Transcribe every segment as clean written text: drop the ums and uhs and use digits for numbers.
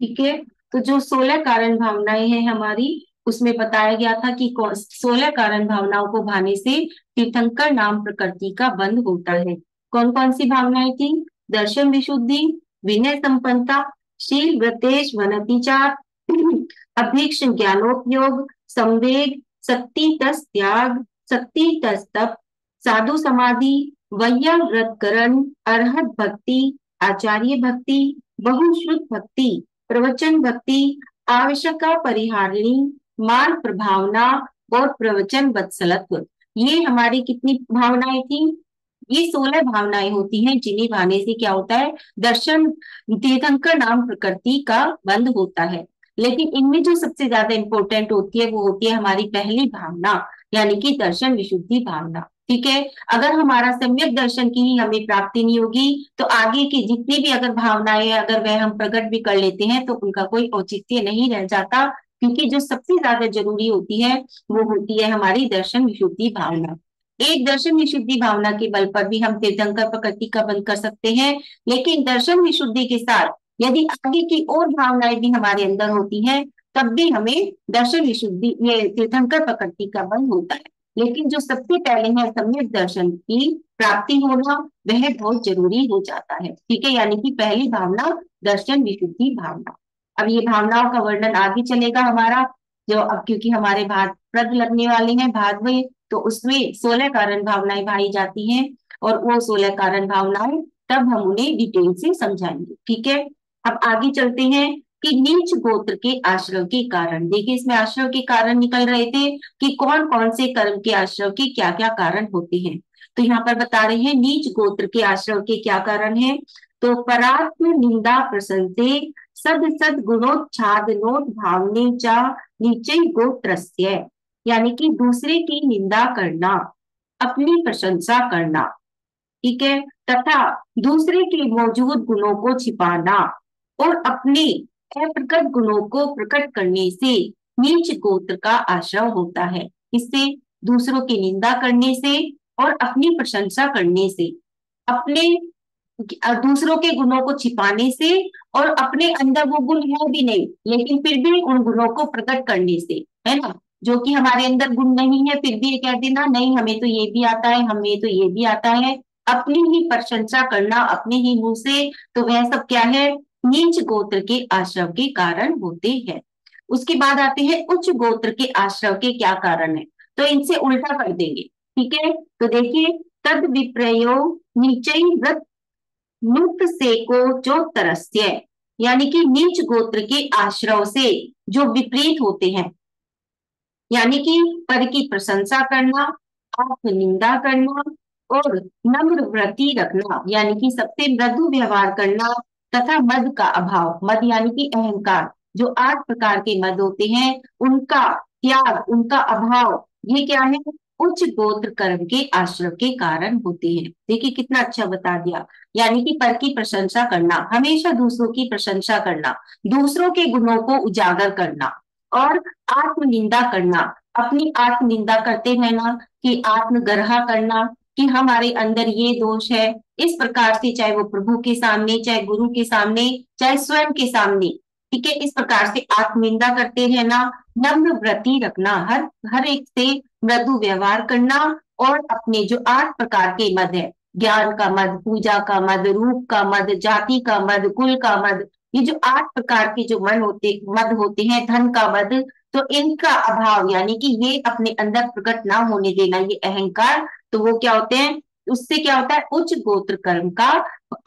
ठीक है। तो जो 16 कारण भावनाएं हैं हमारी, उसमें बताया गया था कि 16 कारण भावनाओं को भाने से तीर्थंकर नाम प्रकृति का बंध होता है। कौन कौन सी भावनाएं थी? दर्शन विशुद्धि, विनय संपन्नता, शील व्रतेश वनतिचार, अभीक्ष ज्ञानोपयोग, संवेग, शक्ति तस त्याग, शक्ति तस तप, साधु समाधि, व्याव्रत करण, अरहत भक्ति, आचार्य भक्ति, बहुश्रुत भक्ति, प्रवचन भक्ति, आवश्यका परिहारिणी, मान प्रभावना और प्रवचन वत्सलत्व। ये हमारी कितनी भावनाएं थी? ये 16 भावनाएं होती हैं जिन्हें भाने से क्या होता है? दर्शन, तीर्थंकर नाम प्रकृति का बंध होता है। लेकिन इनमें जो सबसे ज्यादा इंपॉर्टेंट होती है वो होती है हमारी पहली भावना, यानी कि दर्शन विशुद्धि भावना। ठीक है। अगर हमारा सम्यक दर्शन की ही हमें प्राप्ति नहीं होगी तो आगे की जितनी भी अगर भावनाएं हैं, अगर वह हम प्रकट भी कर लेते हैं तो उनका कोई औचित्य नहीं रह जाता, क्योंकि जो सबसे ज्यादा जरूरी होती है वो होती है हमारी दर्शन विशुद्धि भावना। एक दर्शन विशुद्धि भावना के बल पर भी हम तीर्थंकर प्रकृति का बंध कर सकते हैं, लेकिन दर्शन विशुद्धि के साथ यदि आगे की और भावनाएं भी हमारे अंदर होती हैं तब भी हमें दर्शन विशुद्धि, ये तीर्थंकर प्रकृति का बंध होता है। लेकिन जो सबसे पहले है सम्यक दर्शन की प्राप्ति होना, वह बहुत जरूरी हो जाता है। ठीक है, यानी कि पहली भावना दर्शन विशुद्धि भावना। अब ये भावनाओं का वर्णन आगे चलेगा हमारा, जो अब क्योंकि हमारे भाद्रपद लगने वाले हैं, भादवे, तो उसमें 16 कारण भावनाएं भाई जाती हैं, और वो 16 कारण भावनाएं तब हम उन्हें डिटेल से समझाएंगे। ठीक है। अब आगे चलते हैं कि नीच गोत्र के आश्रव के कारण। देखिए इसमें आश्रव के कारण निकल रहे थे कि कौन कौन से कर्म के आश्रव के क्या क्या कारण होते हैं। तो यहाँ पर बता रहे हैं नीच गोत्र के आश्रव के क्या कारण है। तो परात्म निंदा प्रशंसे सद सद गुणोच्छादनोत भावने चा नीचे गोत्रस्य, यानी कि दूसरे की निंदा करना, अपनी प्रशंसा करना। ठीक है। तथा दूसरे के मौजूद गुणों को छिपाना और अपने अप्रकट गुणों को प्रकट करने से नीच गोत्र का आश्रय होता है। इससे दूसरों की निंदा करने से और अपनी प्रशंसा करने से, अपने दूसरों के गुणों को छिपाने से, और अपने अंदर वो गुण है भी नहीं लेकिन फिर भी उन गुणों को प्रकट करने से, है ना। जो कि हमारे अंदर गुण नहीं है फिर भी ये कह देना नहीं हमें तो ये भी आता है, हमें तो ये भी आता है, अपनी ही प्रशंसा करना अपने ही मुंह से, तो वह सब क्या है? नीच गोत्र के आश्रव के कारण होते हैं। उसके बाद आते हैं उच्च गोत्र के आश्रव के क्या कारण है। तो इनसे उल्टा कर देंगे। ठीक है। तो देखिए, तद विप्रयो नीचई व्रत नुत से को जो तरस्य, यानी कि नीच गोत्र के आश्रव से जो विपरीत होते हैं, यानी कि पर की प्रशंसा करना, आत्म निंदा करना और नम्र व्रति रखना, यानी कि सबसे मृदु व्यवहार करना, तथा मद का अभाव, मद यानी कि अहंकार, जो 8 प्रकार के मद होते हैं उनका त्याग, उनका अभाव, ये क्या है? उच्च गोत्र कर्म के आश्रम के कारण होते हैं। देखिए कितना अच्छा बता दिया। यानी कि पर की प्रशंसा करना, हमेशा दूसरों की प्रशंसा करना, दूसरों के गुणों को उजागर करना, और आत्म निंदा करना, अपनी आत्म निंदा करते रहना, कि आत्मगर्हा करना कि हमारे अंदर ये दोष है, इस प्रकार से, चाहे वो प्रभु के सामने, चाहे गुरु के सामने, चाहे स्वयं के सामने। ठीक है, इस प्रकार से आत्म निंदा करते रहना, नम्र व्रति रखना, हर हर एक से मृदु व्यवहार करना, और अपने जो 8 प्रकार के मद है, ज्ञान का मद, पूजा का मद, रूप का मद, जाति का मद, कुल का मद, ये जो 8 प्रकार के जो मद होते हैं, धन का मद, तो इनका अभाव, यानी कि ये अपने अंदर प्रकट ना होने देना, ये अहंकार, तो वो क्या होते हैं? उससे क्या होता है? उच्च गोत्र कर्म का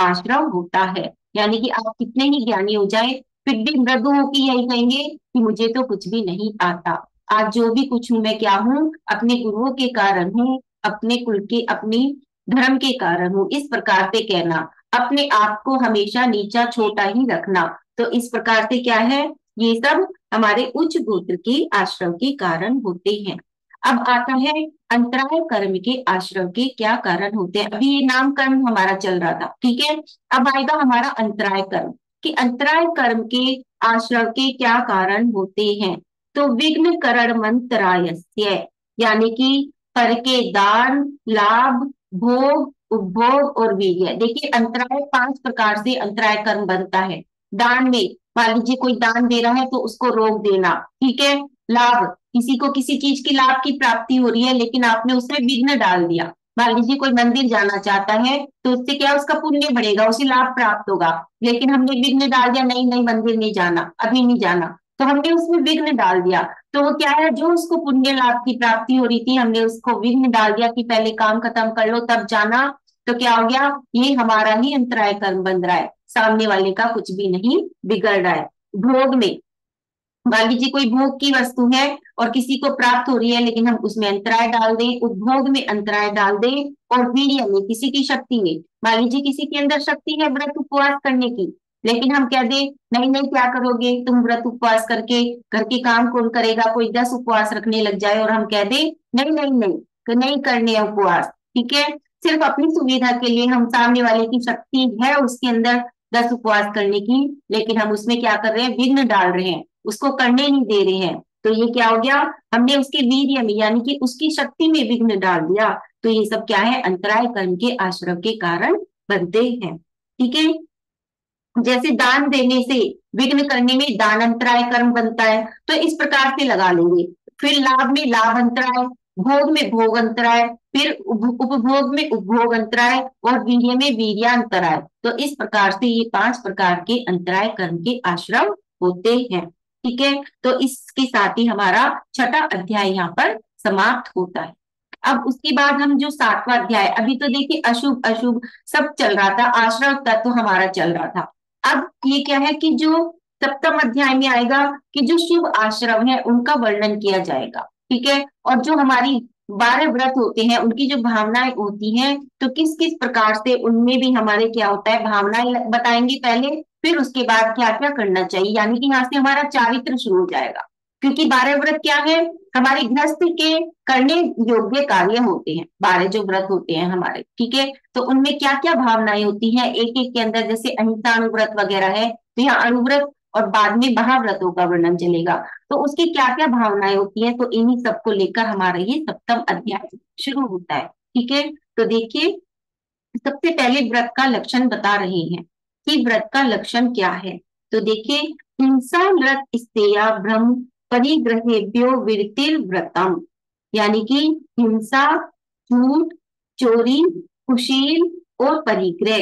आश्रम होता है। यानी कि आप कितने ही ज्ञानी हो जाए फिर भी मृदु होकर यही कहेंगे कि मुझे तो कुछ भी नहीं आता, आज जो भी कुछ हूं मैं क्या हूँ? अपने गुरुओं के कारण हूँ, अपने कुल के, अपनी धर्म के कारण हूँ, इस प्रकार से कहना, अपने आप को हमेशा नीचा छोटा ही रखना। तो इस प्रकार से क्या है? ये सब हमारे उच्च गोत्र के आश्रम के कारण होते हैं। अब आता है अंतराय कर्म के आश्रम के क्या कारण होते हैं। अभी ये नाम कर्म हमारा चल रहा था, ठीक है। अब आएगा हमारा अंतराय कर्म, कि अंतराय कर्म के आश्रम के क्या कारण होते हैं। तो विघ्न करण मंत्रायस्य, यानी कि पर के दान, लाभ, भोग, उपभोग और वीर्य। देखिए अंतराय 5 प्रकार से अंतराय कर्म बनता है। दान में, मान लीजिए कोई दान दे रहा है तो उसको रोक देना, ठीक है। लाभ, किसी को किसी चीज की लाभ की प्राप्ति हो रही है लेकिन आपने उसमें विघ्न डाल दिया। मान लीजिए कोई मंदिर जाना चाहता है तो उससे क्या, उसका पुण्य बढ़ेगा, उसे लाभ प्राप्त होगा, लेकिन हमने विघ्न डाल दिया, नहीं नहीं मंदिर नहीं जाना, अभी नहीं जाना, तो हमने उसमें विघ्न डाल दिया। तो वो क्या है, जो उसको पुण्य लाभ की प्राप्ति हो रही थी हमने उसको विघ्न डाल दिया कि पहले काम खत्म कर लो तब जाना। तो क्या हो गया, ये हमारा ही अंतराय कर्म बन रहा है, सामने वाले का कुछ भी नहीं बिगड़ रहा है। भोग में, मान लीजिए कोई भोग की वस्तु है और किसी को प्राप्त हो रही है लेकिन हम उसमें अंतराय डाल दें, उपभोग में अंतराय डाल दें। और वीर्य में, किसी की शक्ति में, मान लीजिए किसी के अंदर शक्ति है व्रत उपवास करने की, लेकिन हम कह दें नहीं नहीं क्या करोगे तुम व्रत उपवास करके, घर के काम कौन करेगा, कोई 10 उपवास रखने लग जाए और हम कह दें नहीं नहीं नहीं तो नहीं करने हैं उपवास, ठीक है। सिर्फ अपनी सुविधा के लिए, हम सामने वाले की शक्ति है उसके अंदर 10 उपवास करने की, लेकिन हम उसमें क्या कर रहे हैं, विघ्न डाल रहे हैं, उसको करने नहीं दे रहे हैं। तो ये क्या हो गया, हमने उसके वीर्य में यानी कि उसकी शक्ति में विघ्न डाल दिया। तो ये सब क्या है, अंतराय कर्म के आश्रव के कारण बनते हैं, ठीक है। जैसे दान देने से विघ्न करने में दान अंतराय कर्म बनता है, तो इस प्रकार से लगा लेंगे। फिर लाभ में लाभ अंतराय, भोग में भोग अंतराय, फिर उपभोग में उपभोग अंतराय, और वीर्य में वीर्यान्तराय। तो इस प्रकार से ये 5 प्रकार के अंतराय कर्म के आश्रम होते हैं, ठीक है। तो इसके साथ ही हमारा छठा अध्याय यहाँ पर समाप्त होता है। अब उसके बाद हम जो 7वां अध्याय, अभी तो देखिए अशुभ अशुभ सब चल रहा था, आश्रव तत्व हमारा चल रहा था। अब ये क्या है कि जो सप्तम अध्याय में आएगा कि जो शुभ आश्रम है उनका वर्णन किया जाएगा, ठीक है। और जो हमारी 12 व्रत होते हैं उनकी जो भावनाएं होती हैं, तो किस किस प्रकार से उनमें भी हमारे क्या होता है, भावनाएं बताएंगे पहले, फिर उसके बाद क्या क्या करना चाहिए, यानी कि यहाँ से हमारा चारित्र शुरू हो जाएगा। क्योंकि 12 व्रत क्या है, हमारे गृहस्थ के करने योग्य कार्य होते हैं, 12 जो व्रत होते हैं हमारे, ठीक है। तो उनमें क्या क्या भावनाएं होती हैं एक एक के अंदर, जैसे अहिंसा अनुव्रत वगैरह है, तो यहाँ अनुव्रत और बाद में महाव्रतों का वर्णन चलेगा। तो उसकी क्या क्या भावनाएं होती हैं, तो इन्हीं सबको लेकर हमारा ये सप्तम अध्याय शुरू होता है, ठीक है। तो देखिए, सबसे पहले व्रत का लक्षण बता रहे हैं कि व्रत का लक्षण क्या है। तो देखिए, हिंसा व्रत स्तेया ब्रह्म परिग्रहेभ्यो विरतिर व्रतम, यानी कि हिंसा, झूठ, चोरी, कुशील और परिग्रह,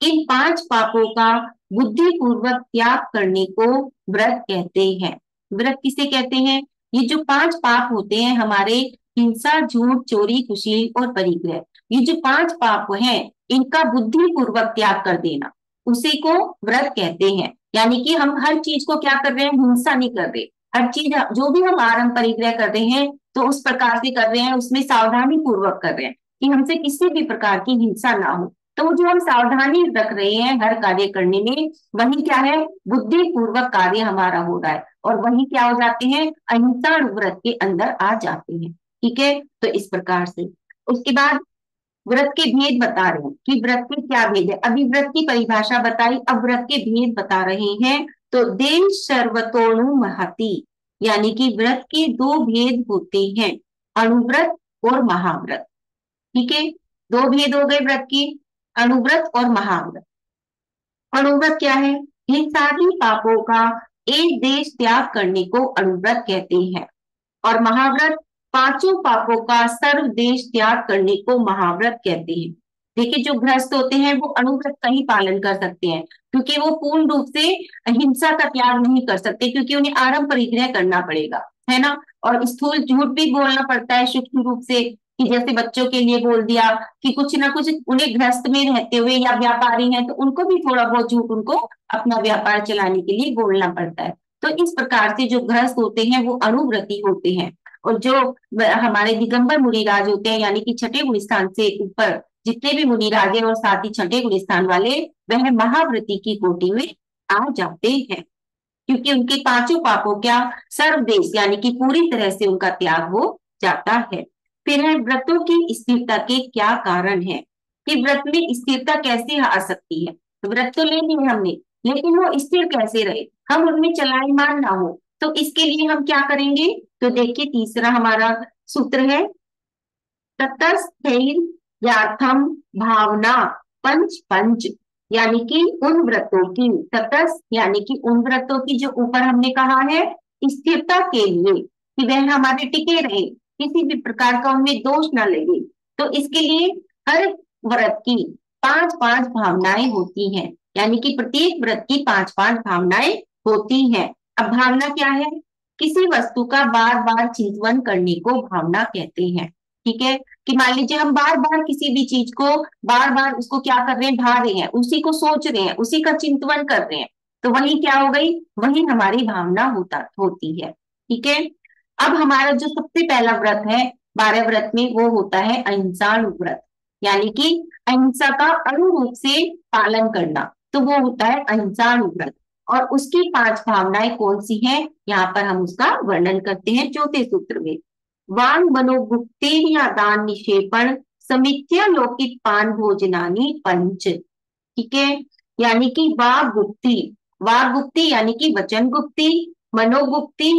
इन 5 पापों का बुद्धिपूर्वक त्याग करने को व्रत कहते हैं। व्रत किसे कहते हैं, ये जो 5 पाप होते हैं हमारे, हिंसा, झूठ, चोरी, कुशील और परिग्रह, ये जो 5 पाप हैं इनका बुद्धि पूर्वक त्याग कर देना, उसी को व्रत कहते हैं। यानी कि हम हर चीज को क्या कर रहे हैं, हिंसा नहीं कर रहे, हर चीज जो भी हम आरंभ परिग्रह कर रहे हैं तो उस प्रकार से कर रहे हैं, उसमें सावधानी पूर्वक कर रहे हैं कि हमसे किसी भी प्रकार की हिंसा ना हो। तो जो हम सावधानी रख रहे हैं हर कार्य करने में, वही क्या है, बुद्धि पूर्वक कार्य हमारा हो रहा है, और वही क्या हो जाते हैं, अहिंसा व्रत के अंदर आ जाते हैं, ठीक है। तो इस प्रकार से उसके बाद व्रत के भेद बता रहे हैं कि व्रत के क्या भेद है, अभी व्रत की परिभाषा बताई, अब व्रत के भेद बता रहे हैं। तो देश सर्वतोणु महति, यानी कि व्रत के 2 भेद होते हैं, अणुव्रत और महाव्रत, ठीक है। 2 भेद हो गए व्रत की, अणुव्रत और महाव्रत। अणुव्रत क्या है, इन सारी पापों का एक देश त्याग करने को अणुव्रत कहते हैं। और महाव्रत 5 पापों का सर्वदेश त्याग करने को महाव्रत कहते हैं। देखिए, जो गृहस्थ होते हैं वो अणुव्रत का ही पालन कर सकते हैं, क्योंकि वो पूर्ण रूप से हिंसा का त्याग नहीं कर सकते, क्योंकि उन्हें आरंभ परिग्रह करना पड़ेगा, है ना। और स्थूल झूठ भी बोलना पड़ता है सूक्ष्म रूप से, कि जैसे बच्चों के लिए बोल दिया कि कुछ ना कुछ उन्हें गृहस्थ में रहते हुए, या व्यापारी हैं तो उनको भी थोड़ा बहुत झूठ उनको अपना व्यापार चलाने के लिए बोलना पड़ता है। तो इस प्रकार से जो गृहस्थ होते हैं वो अणुव्रती होते हैं। और जो हमारे दिगंबर मुनिराज होते हैं, यानी कि छठे गुण स्थान से ऊपर जितने भी मुनिराज हैं और साथ ही छठे गुण स्थान वाले, वह महाव्रती की कोटि में आ जाते हैं, क्योंकि उनके 5 पापों क्या, सर्वदेश यानी कि पूरी तरह से उनका त्याग हो जाता है। फिर है व्रतों की स्थिरता के क्या कारण है, कि व्रत में स्थिरता कैसे आ सकती है। व्रत तो ले लिए हमने, लेकिन वो स्थिर कैसे रहे, हम उनमें चलायमान ना हो, तो इसके लिए हम क्या करेंगे। तो देखिए, तीसरा हमारा सूत्र है, ततस्थैर्यार्थम भावना पंच पंच, यानी कि उन व्रतों की, तटस्थ यानी कि उन व्रतों की जो ऊपर हमने कहा है स्थिरता के लिए, कि वह हमारे टिके रहे, किसी भी प्रकार का उनमें दोष ना लगे। तो इसके लिए हर व्रत की पांच पांच भावनाएं होती हैं, यानी कि प्रत्येक व्रत की पांच पांच भावनाएं होती हैं। अब भावना क्या है? किसी वस्तु का बार बार चिंतन करने को भावना कहते हैं। ठीक है, कि मान लीजिए हम बार बार किसी भी चीज को बार बार उसको क्या कर रहे हैं, ढा रहे हैं, उसी को सोच रहे हैं, उसी का चिंतन कर रहे हैं, तो वही क्या हो गई, वही हमारी भावना होती है। ठीक है, अब हमारा जो सबसे पहला व्रत है 12 व्रत में, वो होता है अहिंसा व्रत, यानी कि अहिंसा का अणु रूप से पालन करना, तो वो होता है अहिंसा व्रत। और उसकी पांच भावनाएं कौन सी हैं, यहाँ पर हम उसका वर्णन करते हैं चौथे सूत्र में। वांग मनोभुक्ति दान निषेपण समित्या लौकिक पान भोजनानी पंच। ठीक है, यानी कि वाग गुप्ति यानी कि वचन गुप्ति, मनोगुप्ति,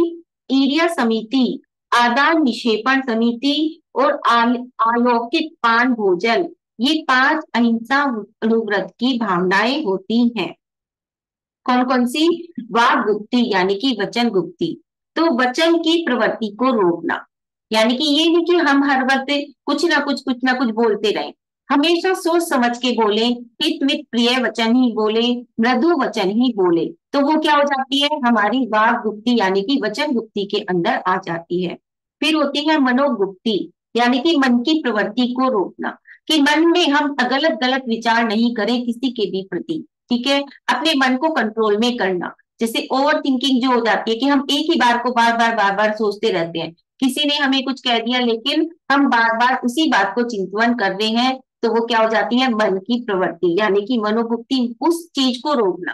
ईर्य समिति, आदान निषेपण समिति और अलौकिक पान भोजन, ये पांच अहिंसा अनुव्रत की भावनाएं होती हैं। कौन कौन सी? वाग गुप्ति यानी कि वचन गुप्ति, तो वचन की प्रवृत्ति को रोकना, यानी कि ये नहीं कि हम हर वक्त कुछ ना कुछ बोलते रहें, हमेशा सोच समझ के बोले, हित मित प्रिय वचन ही बोले, मृदु वचन ही बोले, तो वो क्या हो जाती है, हमारी वाग गुप्ति यानी कि वचन गुप्ति के अंदर आ जाती है। फिर होती है मनोगुप्ति, यानी कि मन की प्रवृत्ति को रोकना, कि मन में हम गलत गलत विचार नहीं करें किसी के भी प्रति। ठीक है, अपने मन को कंट्रोल में करना, जैसे ओवर थिंकिंग जो हो जाती है कि हम एक ही बार को बार बार सोचते रहते हैं, किसी ने हमें कुछ कह दिया लेकिन हम बार बार उसी बात को चिंतन कर रहे हैं, तो वो क्या हो जाती है, मन की प्रवृत्ति यानी कि मनोभुक्ति, उस चीज को रोकना।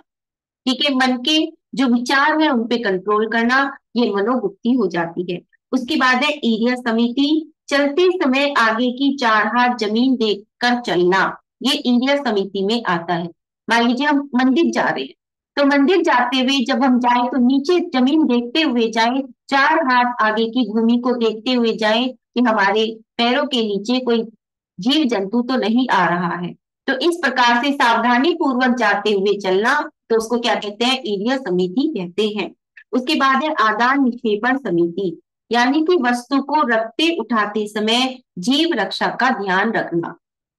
ठीक है, मन के जो विचार है उन पे कंट्रोल करना, ये मनोभुक्ति हो जाती है। उसके बाद है ईर्ष्या समिति, चलते समय आगे की चार हाथ जमीन देखकर चलना, ये ईर्ष्या समिति में आता है। मान लीजिए हम मंदिर जा रहे हैं, तो मंदिर जाते हुए जब हम जाए तो नीचे जमीन देखते हुए जाए, चार हाथ आगे की भूमि को देखते हुए जाए कि हमारे पैरों के नीचे कोई जीव जंतु तो नहीं आ रहा है। तो इस प्रकार से सावधानी पूर्वक जाते हुए चलना, तो उसको क्या कहते हैं, ईर्ष्या समिति कहते हैं। उसके बाद है आदान निक्षेपण समिति, यानी कि वस्तु को रखते उठाते समय जीव रक्षा का ध्यान रखना,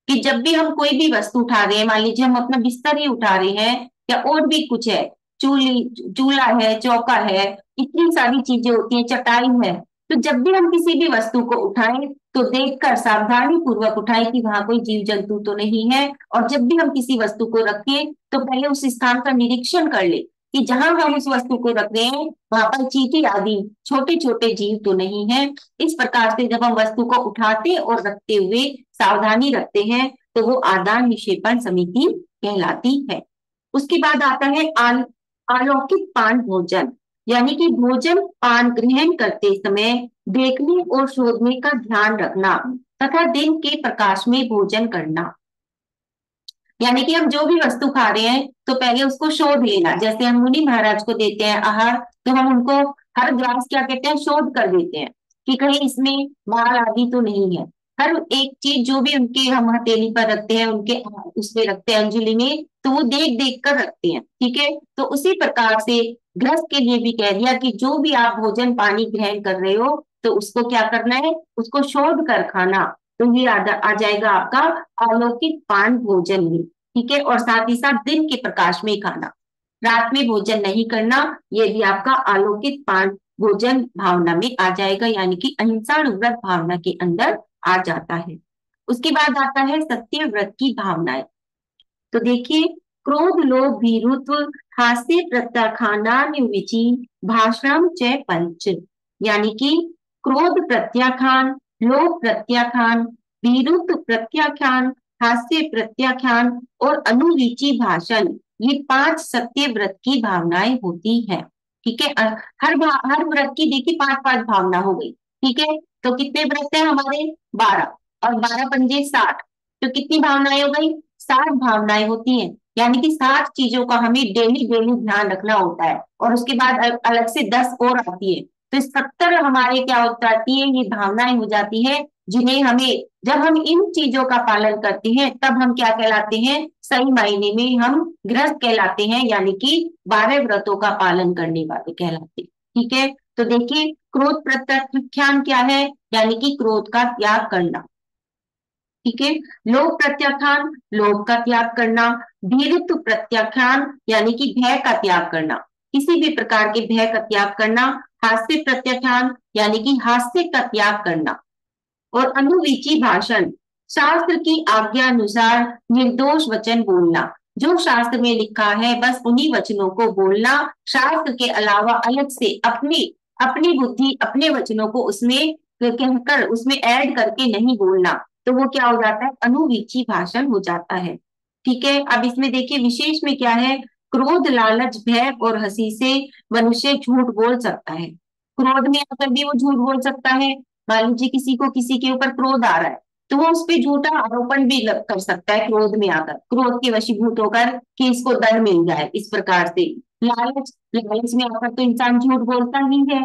कि जब भी हम कोई भी वस्तु उठा रहे हैं, मान लीजिए हम अपना बिस्तर ही उठा रहे हैं या और भी कुछ है, चूल्हा है, चौका है, इतनी सारी चीजें होती हैं, चटाई है, तो जब भी हम किसी भी वस्तु को उठाएं तो देखकर सावधानी पूर्वक उठाएं कि वहां कोई जीव जंतु तो नहीं है। और जब भी हम किसी वस्तु को रखें तो पहले उस स्थान का निरीक्षण कर ले कि जहां हम उस वस्तु को रख रहे हैं वहां पर चींटी आदि छोटे छोटे जीव तो नहीं है। इस प्रकार से जब हम वस्तु को उठाते और रखते हुए सावधानी रखते हैं तो वो आदान निक्षेपण समिति कहलाती है। उसके बाद आता है अलौकिक पान भोजन, यानी कि भोजन पान ग्रहण करते समय देखने और शोधने का ध्यान रखना तथा दिन के प्रकाश में भोजन करना, यानी कि हम जो भी वस्तु खा रहे हैं तो पहले उसको शोध लेना, जैसे हम मुनि महाराज को देते हैं आहार, तो हम उनको हर ग्लास क्या कहते हैं, शोध कर देते हैं कि कहीं इसमें माल आदि तो नहीं है। हर एक चीज जो भी उनके हम हथेली पर रखते हैं, उनके उसमें रखते हैं अंजलि में, तो वो देख देख कर रखते हैं। ठीक है, तो उसी प्रकार से गृहस्थ के लिए भी कह दिया कि जो भी आप भोजन पानी ग्रहण कर रहे हो तो उसको क्या करना है, उसको शोध कर खाना, तो ये आ जाएगा आपका अलौकिक पान भोजन में। ठीक है, और साथ ही साथ दिन के प्रकाश में खाना, रात में भोजन नहीं करना, ये भी आपका अलौकिक पान भोजन भावना में आ जाएगा, यानी कि अहिंसा व्रत भावना के अंदर आ जाता है। उसके बाद आता है सत्य व्रत की भावनाएं। तो देखिए, क्रोध लोभ भीरुत्व हास्य प्रत्याखानान्विची भाषणम च पंच, यानी कि क्रोध प्रत्याखान, लोभ प्रत्याखान, भीरुत्व प्रत्याखान, हास्य प्रत्याख्यान और अनुरुचि भाषण, ये पांच सत्य व्रत की भावनाएं होती हैं। ठीक है, हर व्रत की देखिए पांच पांच भावना हो गई। ठीक है, तो कितने व्रत है हमारे, 12, और 12 पंजे 60, तो कितनी भावनाएं हो गई, 60 भावनाएं होती हैं, यानी कि 60 चीजों का हमें डेली डेली ध्यान रखना होता है, और उसके बाद अलग से 10 और आती है, तो 70 हमारे क्या हो जाती है, ये भावनाएं हो जाती है जिन्हें हमें, जब हम इन चीजों का पालन करते हैं तब हम क्या कहलाते हैं, सही मायने में हम गृहस्थ कहलाते हैं, यानी कि 12 व्रतों का पालन करने वाले कहलाते हैं। ठीक है, तो देखिए क्रोध प्रत्याख्यान क्या है, यानी कि क्रोध का त्याग करना। ठीक है, लोभ प्रत्याख्यान लोभ का त्याग करना। भीरुत्व प्रत्याख्यान यानी कि भय का त्याग करना, किसी भी प्रकार के भय का त्याग करना। हास्य प्रत्याख्यान यानी कि हास्य का त्याग करना। और अनुवीची भाषण, शास्त्र की आज्ञा अनुसार निर्दोष वचन बोलना। जो शास्त्र में लिखा है बस उन्हीं वचनों को बोलना, शास्त्र के अलावा अलग से अपनी अपनी बुद्धि अपने वचनों को उसमें कहकर उसमें ऐड करके नहीं बोलना, तो वो क्या हो जाता है, अनुवीची भाषण हो जाता है। ठीक है, अब इसमें देखिए विशेष में क्या है, क्रोध लालच भय और हंसी से मनुष्य झूठ बोल सकता है। क्रोध में आकर भी वो झूठ बोल सकता है। मान लीजिए किसी को किसी के ऊपर क्रोध आ रहा है तो वो उस पर झूठा आरोपण भी कर सकता है, क्रोध में आकर, क्रोध के वशीभूत होकर कि इसको दंड मिल जाए, इस प्रकार से। लालच लालच में आकर तो इंसान झूठ बोलता ही है।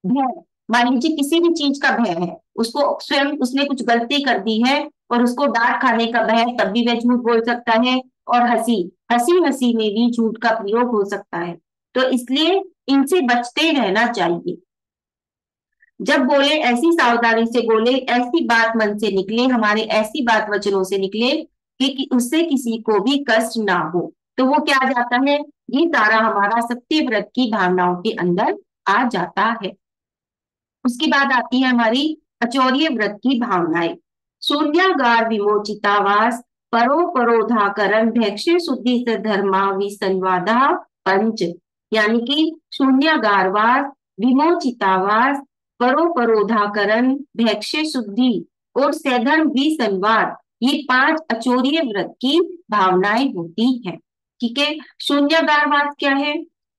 भय, मान लीजिए किसी भी चीज का भय है, उसको स्वयं उसने कुछ गलती कर दी है और उसको डांट खाने का भय है, तब भी वह झूठ बोल सकता है। और हंसी, हंसी हंसी में भी झूठ का प्रयोग हो सकता है। तो इसलिए इनसे बचते रहना चाहिए। जब बोले ऐसी सावधानी से बोले, ऐसी बात मन से निकले हमारे, ऐसी बात वचनों से निकले कि उससे किसी को भी कष्ट ना हो, तो वो क्या आ जाता है, ये सारा हमारा सत्य व्रत की भावनाओं के अंदर आ जाता है। उसके बाद आती है हमारी अचौर्य व्रत की भावनाएं। शून्यागार विमोचितावास, परो परोधाकरण, भैक्ष्य शुद्धि से धर्मा विसंवादा पंच। यानी कि शून्यागारवास, विमोचितावास, परोपरोधाकरण, भैक्ष्य शुद्धि और सैधर्म विसंवाद, ये 5 अचौर्य व्रत की भावनाएं होती हैं। ठीक है, शून्यागारवास क्या है,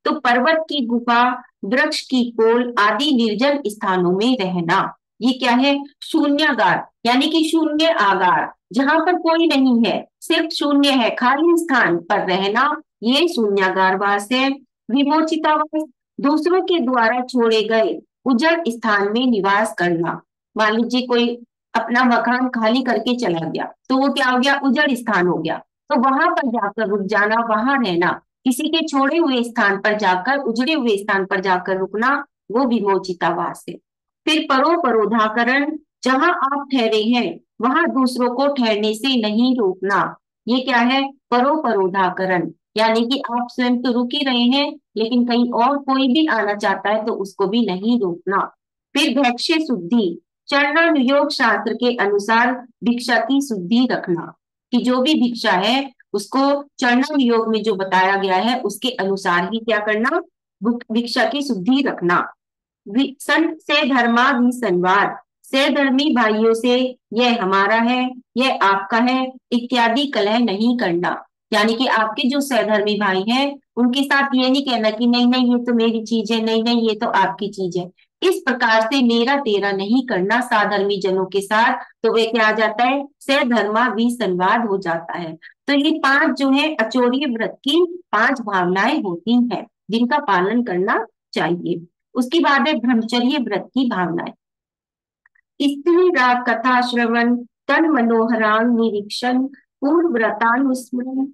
तो पर्वत की गुफा, वृक्ष की कोल आदि निर्जन स्थानों में रहना, ये क्या है, शून्यागार यानी कि शून्य आगार, जहां पर कोई नहीं है, सिर्फ शून्य है, खाली स्थान पर रहना, ये शून्यागारवास है। विमोचितावास, दूसरों के द्वारा छोड़े गए उजड़ स्थान में निवास करना। मान लीजिए कोई अपना मकान खाली करके चला गया तो वो क्या हो गया, उजड़ स्थान हो गया, तो वहां पर जाकर रुक जाना, वहां रहना, किसी के छोड़े हुए स्थान पर जाकर, उजड़े हुए स्थान पर जाकर रुकना, वो विमोचितावास है। फिर परोपरोधाकरण, जहां आप ठहरे हैं वहां दूसरों को ठहरने से नहीं रोकना, ये क्या है, परोपरोधाकरण, यानी कि आप स्वयं तो रुक ही रहे हैं लेकिन कहीं और कोई भी आना चाहता है तो उसको भी नहीं रोकना। फिर भैक्ष्य शुद्धि, चरणानुयोग शास्त्र के अनुसार भिक्षा की शुद्धि रखना, कि जो भी भिक्षा है उसको चरणानुयोग में जो बताया गया है उसके अनुसार ही क्या करना, भिक्षा की शुद्धि रखना। संत से धर्मा भी संवाद, से धर्मी भाइयों से यह हमारा है, यह आपका है इत्यादि कलह नहीं करना, यानी कि आपके जो सहधर्मी भाई हैं उनके साथ ये नहीं कहना कि नहीं नहीं ये तो मेरी चीज है, नहीं नहीं ये तो आपकी चीज है, इस प्रकार से मेरा तेरा नहीं करना साधर्मी जनों के साथ, तो वे क्या आ जाता है, सहधर्मा विसंवाद हो जाता है। तो ये 5 जो है अचौर्य व्रत की 5 भावनाएं होती हैं जिनका पालन करना चाहिए। उसके बाद है ब्रह्मचर्य व्रत की भावनाएं। स्त्री राग कथा श्रवण, तन मनोहरांग निरीक्षण, पूर्व व्रतानुस्मरण,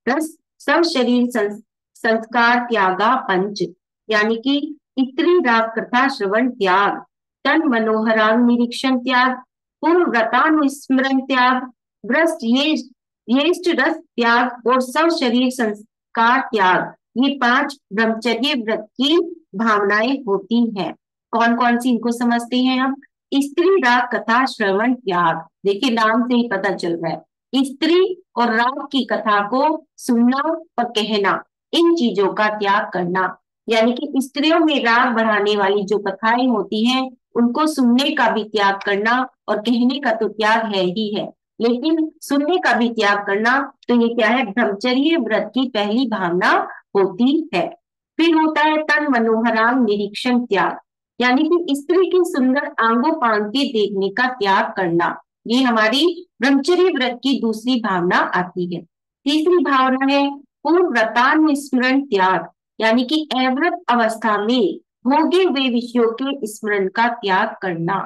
रस सब शरीर संस्कार त्यागा पंच। यानी कि स्त्री राग कथा श्रवण त्याग, तन मनोहरांग निरीक्षण त्याग, पूर्व व्रतानुस्मरण त्याग, भ्रष्ट ये रस त्याग और सब शरीर संस्कार त्याग, ये 5 ब्रह्मचर्य व्रत की भावनाएं होती हैं। कौन कौन सी इनको समझते हैं हम, स्त्री राग कथा श्रवण त्याग, देखिए नाम से ही पता चल रहा है, स्त्री और राग की कथा को सुनना और कहना, इन चीजों का त्याग करना, यानी कि स्त्रियों में राग बढ़ाने वाली जो कथाएं होती हैं उनको सुनने का भी त्याग करना, और कहने का तो त्याग है ही है, लेकिन सुनने का भी त्याग करना, तो ये क्या है, ब्रह्मचर्य व्रत की पहली भावना होती है। फिर होता है तन मनोहरांग निरीक्षण त्याग, यानी कि स्त्री की सुंदर आंगों पांग के देखने का त्याग करना, ये हमारी ब्रह्मचर्य व्रत की दूसरी भावना आती है। तीसरी भावना है पूर्व व्रतानुस्मरण त्याग, यानी कि अव्रत अवस्था में भोगे हुए विषयों के स्मरण का त्याग करना।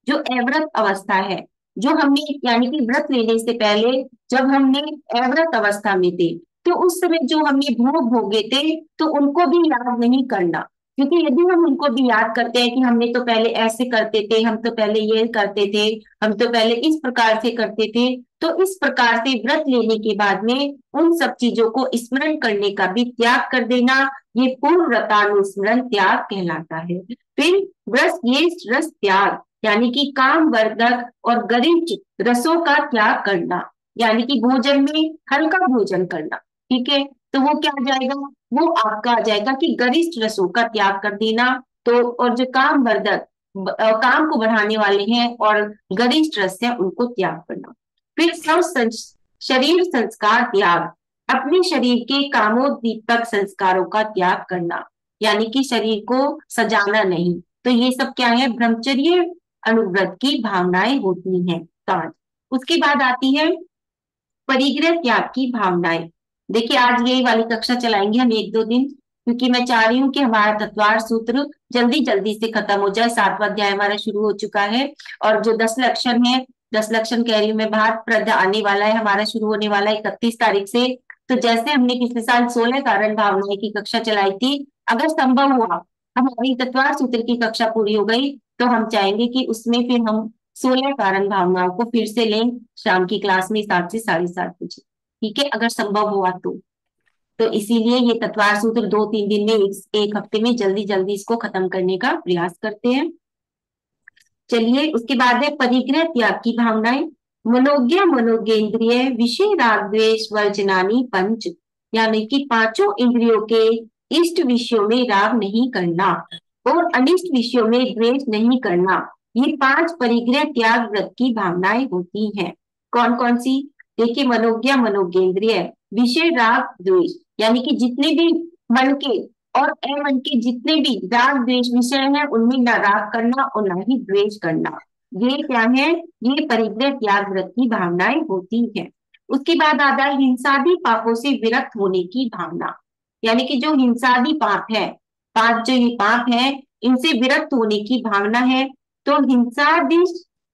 जो अव्रत अवस्था है, जो हमने यानी कि व्रत लेने से पहले जब हमने अव्रत अवस्था में थे, तो उस समय जो हमने भोग भोगे थे, तो उनको भी याद नहीं करना। क्योंकि यदि हम उनको भी याद करते हैं कि हमने तो पहले ऐसे करते थे, हम तो पहले ये करते थे, हम तो पहले इस प्रकार से करते थे, तो इस प्रकार से व्रत लेने के बाद में उन सब चीजों को स्मरण करने का भी त्याग कर देना, ये पूर्ण व्रतानुस्मरण त्याग कहलाता है। फिर ये रस त्याग यानी कि काम वर्धक और गरिष्ठ रसों का त्याग करना, यानी कि भोजन में हल्का भोजन करना। ठीक है, तो वो क्या आ जाएगा, वो आपका आ जाएगा कि गरिष्ठ रसों का त्याग कर देना। तो और जो काम वर्धक काम को बढ़ाने वाले हैं और गरिष्ठ रस है उनको त्याग करना। फिर शरीर संस्कार त्याग, अपने शरीर के कामोद्दीपक संस्कारों का त्याग करना, यानी कि शरीर को सजाना नहीं। तो ये सब क्या है, ब्रह्मचर्य अनुव्रत की भावनाएं होती हैं। पांच, उसके बाद आती है परिग्रह त्याग की भावनाएं। देखिए आज यही वाली कक्षा चलाएंगे हम एक दो दिन, क्योंकि मैं चाह रही हूँ कि हमारा तत्वार सूत्र जल्दी जल्दी से खत्म हो जाए। 7वां अध्याय हमारा शुरू हो चुका है, और जो 10 लक्षण है, 10 लक्षण कह रही हूँ मैं, भात प्रद आने वाला है, हमारा शुरू होने वाला है 31 तारीख से। तो जैसे हमने पिछले साल 16 कारण भावनाएं की कक्षा चलाई थी, अगर संभव हुआ हमारी तत्वार सूत्र की कक्षा पूरी हो गई, तो हम चाहेंगे कि उसमें फिर हम 16 कारण भावनाओं को फिर से लें शाम की क्लास में 7 से 7:30 बजे। ठीक है, अगर संभव हुआ तो इसीलिए ये तत्वार सूत्र 2-3 दिन में, एक हफ्ते में जल्दी जल्दी इसको खत्म करने का प्रयास करते हैं। चलिए उसके बाद है परिग्रह त्याग की भावनाएं। मनोज्ञ मनोज्ञेंद्रिय विषय राग द्वेष वर्जनानी पंच, यानी कि पांचों इंद्रियों के इष्ट विषयों में राग नहीं करना और अनिष्ट विषयों में द्वेष नहीं करना, ये 5 परिग्रह त्याग व्रत की भावनाएं होती हैं। कौन कौन सी, देखिए मनोज्ञ मनोज्ञेंद्रिय विषय राग द्वेष, यानी कि जितने भी मन के और अमन के जितने भी राग द्वेष विषय हैं उनमें न राग करना और न ही द्वेष करना, ये क्या है, ये परिग्रह त्याग व्रत की भावनाएं होती है। उसके बाद आता है हिंसादी पापों से विरक्त होने की भावना, यानी कि जो हिंसादी पाप है, 5 जो ये पाप है, इनसे विरक्त होने की भावना है। तो हिंसादि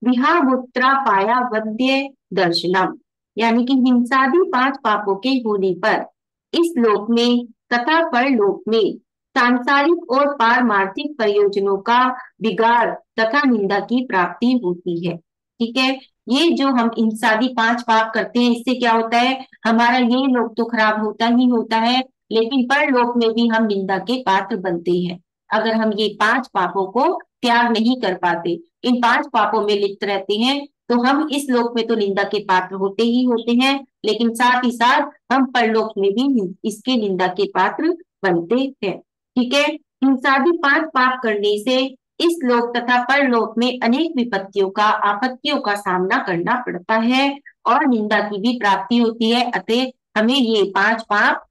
विहामुत्रा पाया वद्य दर्शनम, यानी कि हिंसादी 5 पापों के होने पर इस लोक में तथा परलोक में सांसारिक और पारमार्थिक प्रयोजनों का बिगाड़ तथा निंदा की प्राप्ति होती है। ठीक है, ये जो हम इंसादी 5 पाप करते हैं, इससे क्या होता है, हमारा ये लोक तो खराब होता ही होता है, लेकिन परलोक में भी हम निंदा के पात्र बनते हैं। अगर हम ये 5 पापों को त्याग नहीं कर पाते, इन 5 पापों में लिप्त रहते हैं, तो हम इस लोक में तो निंदा के पात्र होते ही होते हैं, लेकिन साथ ही साथ हम परलोक में भी इसके निंदा के पात्र बनते हैं। ठीक है, हिंसादी 5 पाप करने से इस लोक तथा परलोक में अनेक विपत्तियों का आपत्तियों का सामना करना पड़ता है और निंदा की भी प्राप्ति होती है। अतः हमें ये 5 पाप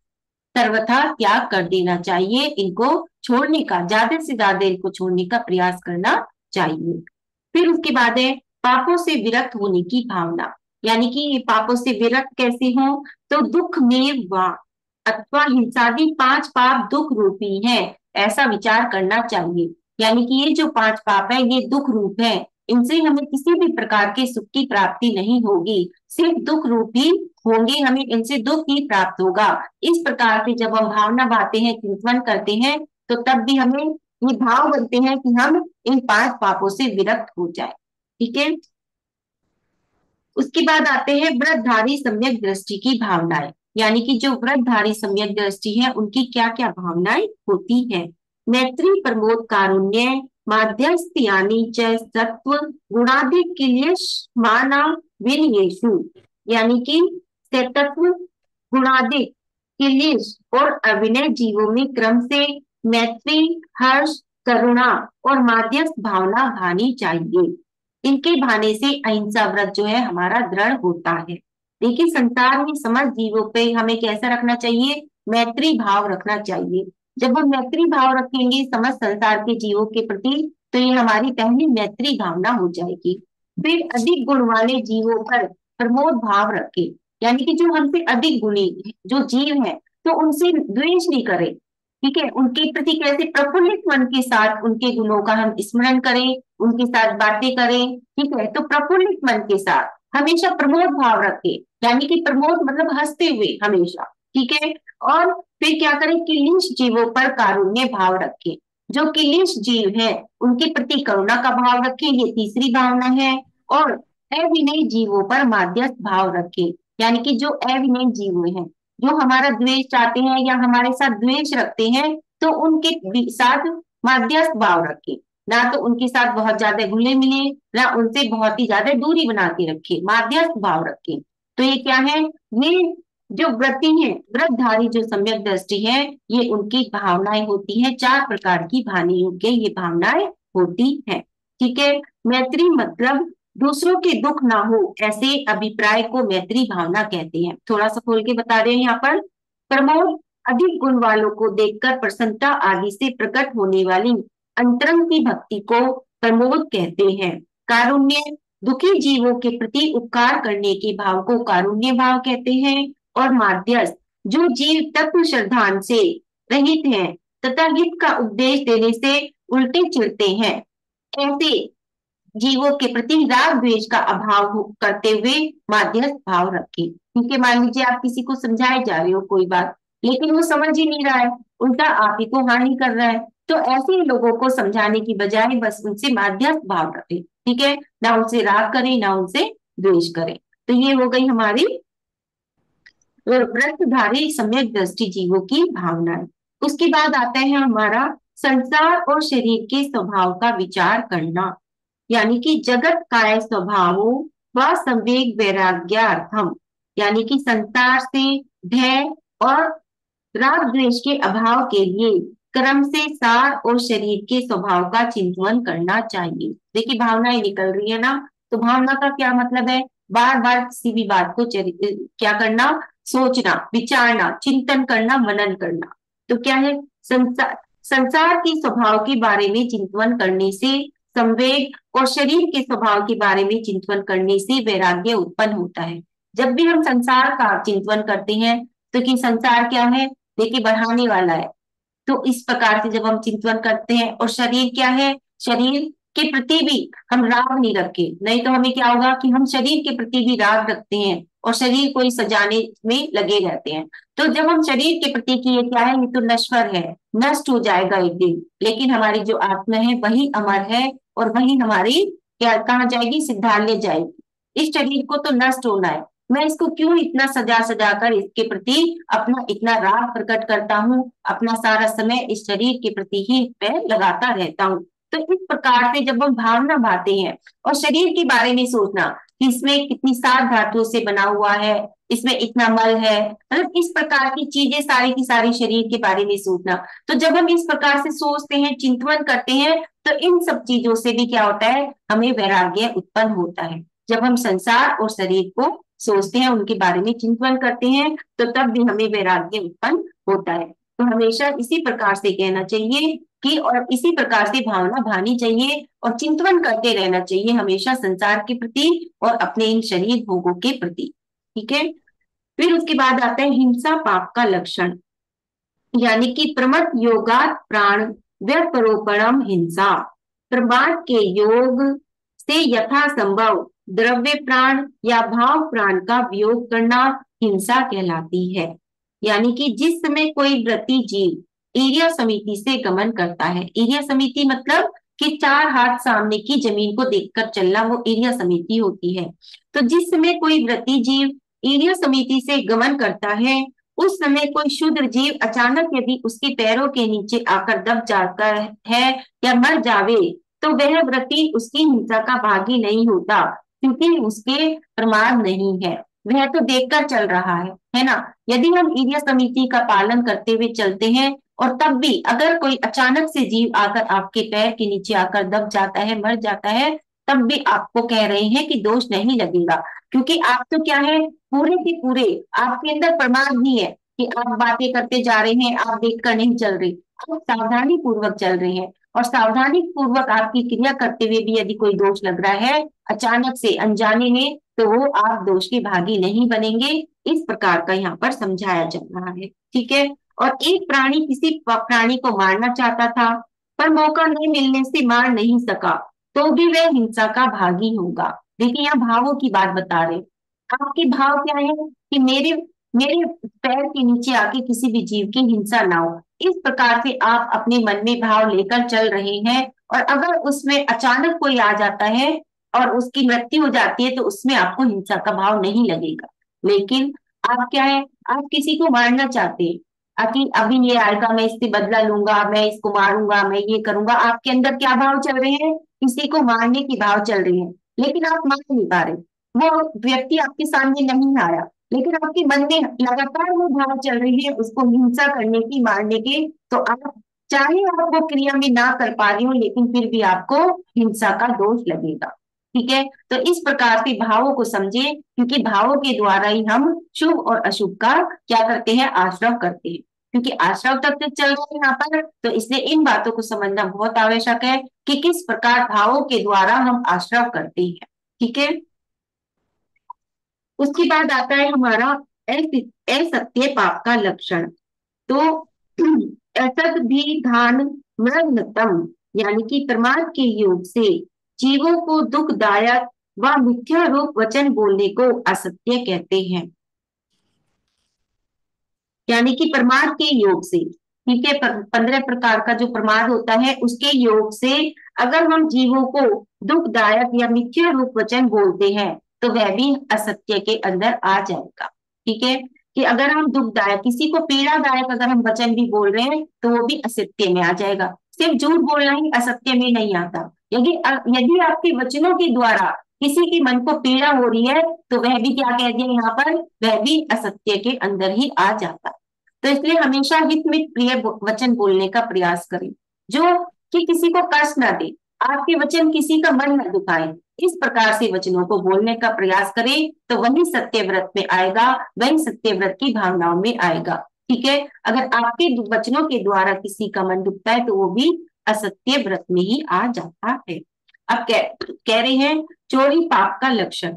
सर्वथा त्याग कर देना चाहिए, इनको छोड़ने का, ज्यादा से ज्यादा इनको छोड़ने का प्रयास करना चाहिए। फिर उसके बाद है पापों से विरक्त होने की भावना, यानी कि ये पापों से विरक्त कैसे हो, तो दुख में वा अथवा हिंसादी 5 पाप दुख रूपी है, ऐसा विचार करना चाहिए। यानी कि ये जो 5 पाप है ये दुख रूप है, इनसे हमें किसी भी प्रकार के सुख की प्राप्ति नहीं होगी, सिर्फ दुख रूपी होंगे, हमें इनसे दुख ही प्राप्त होगा। इस प्रकार से जब हम भावना बातें हैं, चिंतन करते हैं, तो तब भी हमें ये भाव बनते हैं कि हम इन 5 पापों से विरक्त हो जाए। ठीक है, उसके बाद आते हैं व्रतधारी सम्यक दृष्टि की भावनाएं, यानी कि जो व्रतधारी सम्यक दृष्टि है उनकी क्या क्या भावनाएं होती हैं। मैत्री प्रमोद कारुण्य माध्यस्थ्यानि च सत्व गुणाधिक्य माना विनयेषु, यानी कि तत्व गुणाधिक क्लेश और अभिनय जीवों में क्रम से मैत्री हर्ष करुणा और माध्यस्थ भावना भानी चाहिए। इनके भाने से अहिंसा व्रत जो है हमारा दृढ़ होता है। देखिए संसार में समस्त जीवों पे हमें कैसा रखना चाहिए, मैत्री भाव रखना चाहिए। जब हम मैत्री भाव रखेंगे समस्त संसार के जीवों के प्रति, तो ये हमारी पहली मैत्री भावना हो जाएगी। फिर अधिक गुण वाले जीवों पर प्रमोद भाव रखें, यानी कि जो हमसे अधिक गुणी जो जीव है, तो उनसे द्वेष नहीं करें। ठीक है, उनके प्रति कैसे प्रफुल्लित मन के साथ उनके गुणों का हम स्मरण करें, उनके साथ बातें करें। ठीक है, तो प्रफुल्लित मन के साथ हमेशा प्रमोद भाव रखें, यानी कि प्रमोद मतलब हंसते हुए हमेशा। ठीक है, और फिर क्या करें, किलिश जीवों पर कारुण्य भाव रखें। जो किलिश जीव है उनके प्रति करुणा का भाव रखें, ये तीसरी भावना है। और अविनयी जीवों पर माध्यस्थ भाव रखें, यानी कि जो अविनयी जीव हैं, जो हमारा द्वेष चाहते हैं या हमारे साथ द्वेष रखते हैं, तो उनके साथ मध्यस्थ भाव रखें। ना तो उनके साथ बहुत ज्यादा घुले मिले, ना उनसे बहुत ही ज्यादा दूरी बना के रखे, मध्यस्थ भाव रखें। तो ये क्या है, ये जो व्रती है, व्रतधारी जो सम्यक दृष्टि है, ये उनकी भावनाएं होती हैं, 4 प्रकार की भाने योग्य ये भावनाएं होती हैं। ठीक है, मैत्री मतलब दूसरों के दुख ना हो ऐसे अभिप्राय को मैत्री भावना कहते हैं। थोड़ा सा खोल के बता रहे हैं यहाँ पर। प्रमोद अधिक गुण वालों को देखकर प्रसन्नता आदि से प्रकट होने वाली अंतरंग की भक्ति को प्रमोद कहते हैं। कारुण्य दुखी जीवों के प्रति उपकार करने के भाव को कारुण्य भाव कहते हैं। और माध्यस्थ जो जीव तत्व श्रद्धान से रहित हैं तथा हित का उपदेश देने से उल्टे चिढ़ते हैं, ऐसे जीवों के प्रति राग द्वेष का अभाव करते हुए माध्यस्थ भाव रखें। ठीक है, मान लीजिए आप किसी को समझाए जा रहे हो कोई बात, लेकिन वो समझ ही नहीं रहा है, उल्टा आप ही को हानि कर रहा है, तो ऐसे लोगों को समझाने की बजाय बस उनसे माध्यस्थ भाव रखें। ठीक है, ना उनसे राग करें ना उनसे द्वेष करें। तो ये हो गई हमारी व्रतधारी सम्यक दृष्टि जीवों की भावनाएं। उसके बाद आता है हमारा संसार और शरीर के स्वभाव का विचार करना, यानी कि जगत काय स्वभावो व संवेग वैराग्यार्थम, यानी कि संसार से भय और राग द्वेष के अभाव के लिए क्रम से सार और शरीर के स्वभाव का चिंतन करना चाहिए। देखिए भावनाएं निकल रही है ना, तो भावना का क्या मतलब है, बार बार किसी भी बात को क्या करना, सोचना, विचारना, चिंतन करना, मनन करना। तो क्या है, संसार के स्वभाव के बारे में चिंतन करने से संवेग और शरीर के स्वभाव के बारे में चिंतन करने से वैराग्य उत्पन्न होता है। जब भी हम संसार का चिंतन करते हैं तो कि संसार क्या है, देखिए बढ़ाने वाला है, तो इस प्रकार से जब हम चिंतन करते हैं। और शरीर क्या है, शरीर के प्रति भी हम राग नहीं रखे, नहीं तो हमें क्या होगा कि हम शरीर के प्रति भी राग रखते हैं और शरीर को ही सजाने में लगे रहते हैं। तो जब हम शरीर के प्रति की ये क्या है, ये तो नश्वर है, नष्ट हो जाएगा एक दिन, लेकिन हमारी जो आत्मा है वही अमर है और वही हमारी क्या कहाँ जाएगी, सिद्धालय जाएगी। इस शरीर को तो नष्ट होना है, मैं इसको क्यों इतना सजा सजा कर इसके प्रति अपना इतना राग प्रकट करता हूँ, अपना सारा समय इस शरीर के प्रति ही पे लगाता रहता हूँ। तो इस प्रकार से जब हम भावना भाते हैं और शरीर के बारे में सोचना कि इसमें कितनी सात धातुओं से बना हुआ है, इसमें इतना मल है, मतलब इस प्रकार की चीजें सारी की सारी शरीर के बारे में सोचना। तो जब हम इस प्रकार से सोचते हैं, चिंतन करते हैं, तो इन सब चीजों से भी क्या होता है, हमें वैराग्य उत्पन्न होता है। जब हम संसार और शरीर को सोचते हैं, उनके बारे में चिंतन करते हैं, तो तब भी हमें वैराग्य उत्पन्न होता है। तो हमेशा इसी प्रकार से कहना चाहिए कि, और इसी प्रकार से भावना भानी चाहिए और चिंतन करते रहना चाहिए हमेशा संसार के प्रति और अपने इन शरीर भोगों के प्रति। ठीक है, फिर उसके बाद आता है हिंसा पाप का लक्षण, यानी कि प्रमथ योगात प्राण व्यपरोपणम हिंसा, प्रमाद के योग से यथा संभव द्रव्य प्राण या भाव प्राण का वियोग करना हिंसा कहलाती है। यानी कि जिस समय कोई व्रती जीव ईर्या समिति से गमन करता है, ईर्या समिति मतलब कि 4 हाथ सामने की जमीन को देखकर चलना, वो ईर्या समिति होती है। तो जिस समय कोई व्रती जीव ईर्या समिति से गमन करता है, उस समय कोई शूद्र जीव अचानक यदि उसके पैरों के नीचे आकर दब जाता है या मर जावे, तो वह व्रती उसकी हिंसा का भागी नहीं होता, क्योंकि उसके प्रमाद नहीं है, वह तो देखकर चल रहा है ना। यदि हम ईर्या समिति का पालन करते हुए चलते हैं और तब भी अगर कोई अचानक से जीव आकर आपके पैर के नीचे आकर दब जाता है, मर जाता है, तब भी आपको कह रहे हैं कि दोष नहीं लगेगा, क्योंकि आप तो क्या है, पूरे के पूरे आपके अंदर प्रमाद नहीं है कि आप बातें करते जा रहे हैं, आप देखकर नहीं चल रहे, आप सावधानी पूर्वक चल रहे हैं। और सावधानी पूर्वक आपकी क्रिया करते हुए भी यदि कोई दोष लग रहा है अचानक से अनजाने में, तो वो आप दोष के भागी नहीं बनेंगे। इस प्रकार का यहाँ पर समझाया जा रहा है। ठीक है, और एक प्राणी किसी प्राणी को मारना चाहता था, पर मौका नहीं मिलने से मार नहीं सका, तो भी वह हिंसा का भागी होगा। देखिए यहाँ भावों की बात बता रहे, आपके भाव क्या है कि मेरे मेरे पैर के नीचे आके किसी भी जीव की हिंसा ना हो। इस प्रकार से आप अपने मन में भाव लेकर चल रहे हैं, और अगर उसमें अचानक कोई आ जाता है और उसकी मृत्यु हो जाती है तो उसमें आपको हिंसा का भाव नहीं लगेगा। लेकिन आप क्या है, आप किसी को मारना चाहते हैं, अभी अभी ये आएगा मैं इससे बदला लूंगा, मैं इसको मारूंगा, मैं ये करूंगा, आपके अंदर क्या भाव चल रहे हैं, किसी को मारने की भाव चल रही है। लेकिन आप मार नहीं पा रहे, वो व्यक्ति आपके सामने नहीं आया, लेकिन आपके मन में लगातार वो भाव चल रही है उसको हिंसा करने की, मारने की। तो आप चाहे आप वो क्रिया में ना कर पा रही हो, लेकिन फिर भी आपको हिंसा का दोष लगेगा। ठीक है, तो इस प्रकार से भावों को समझे, क्योंकि भावों के द्वारा ही हम शुभ और अशुभ का क्या करते हैं, आश्रव करते हैं। क्योंकि आश्रव तत्व चल रहे हैं यहाँ पर, तो इसलिए इन बातों को समझना बहुत आवश्यक है कि किस प्रकार भावों के द्वारा हम आश्रव करते हैं। ठीक है, उसके बाद आता है हमारा असत्य पाप का लक्षण। तो असत भी धान मृगनतम, यानी कि प्रमाद के योग से जीवों को दुखदायक व मिथ्या रूप वचन बोलने को असत्य कहते हैं। यानी कि प्रमाद के योग से, ठीक है, 15 प्रकार का जो प्रमाद होता है उसके योग से अगर हम जीवों को दुखदायक या मिथ्या रूप वचन बोलते हैं तो वह भी असत्य के अंदर आ जाएगा। ठीक है, कि अगर हम दुखदायक, किसी को पीड़ादायक अगर हम वचन भी बोल रहे हैं तो वो भी असत्य में आ जाएगा। सिर्फ झूठ बोलना ही असत्य में नहीं आता। यदि यदि आपके वचनों के द्वारा किसी के मन को पीड़ा हो रही है तो वह भी क्या कह दिया यहाँ पर, वह भी असत्य के अंदर ही आ जाता है। तो इसलिए हमेशा हित में प्रिय वचन बोलने का प्रयास करें, जो कि किसी को कष्ट ना दे, आपके वचन किसी का मन न दुखाए। इस प्रकार से वचनों को बोलने का प्रयास करें तो वही सत्यव्रत में आएगा, वही सत्यव्रत की भावनाओं में आएगा। ठीक है, अगर आपके वचनों के द्वारा किसी का मन दुखता है तो वो भी असत्य व्रत में ही आ जाता है। अब कह रहे हैं चोरी पाप का लक्षण,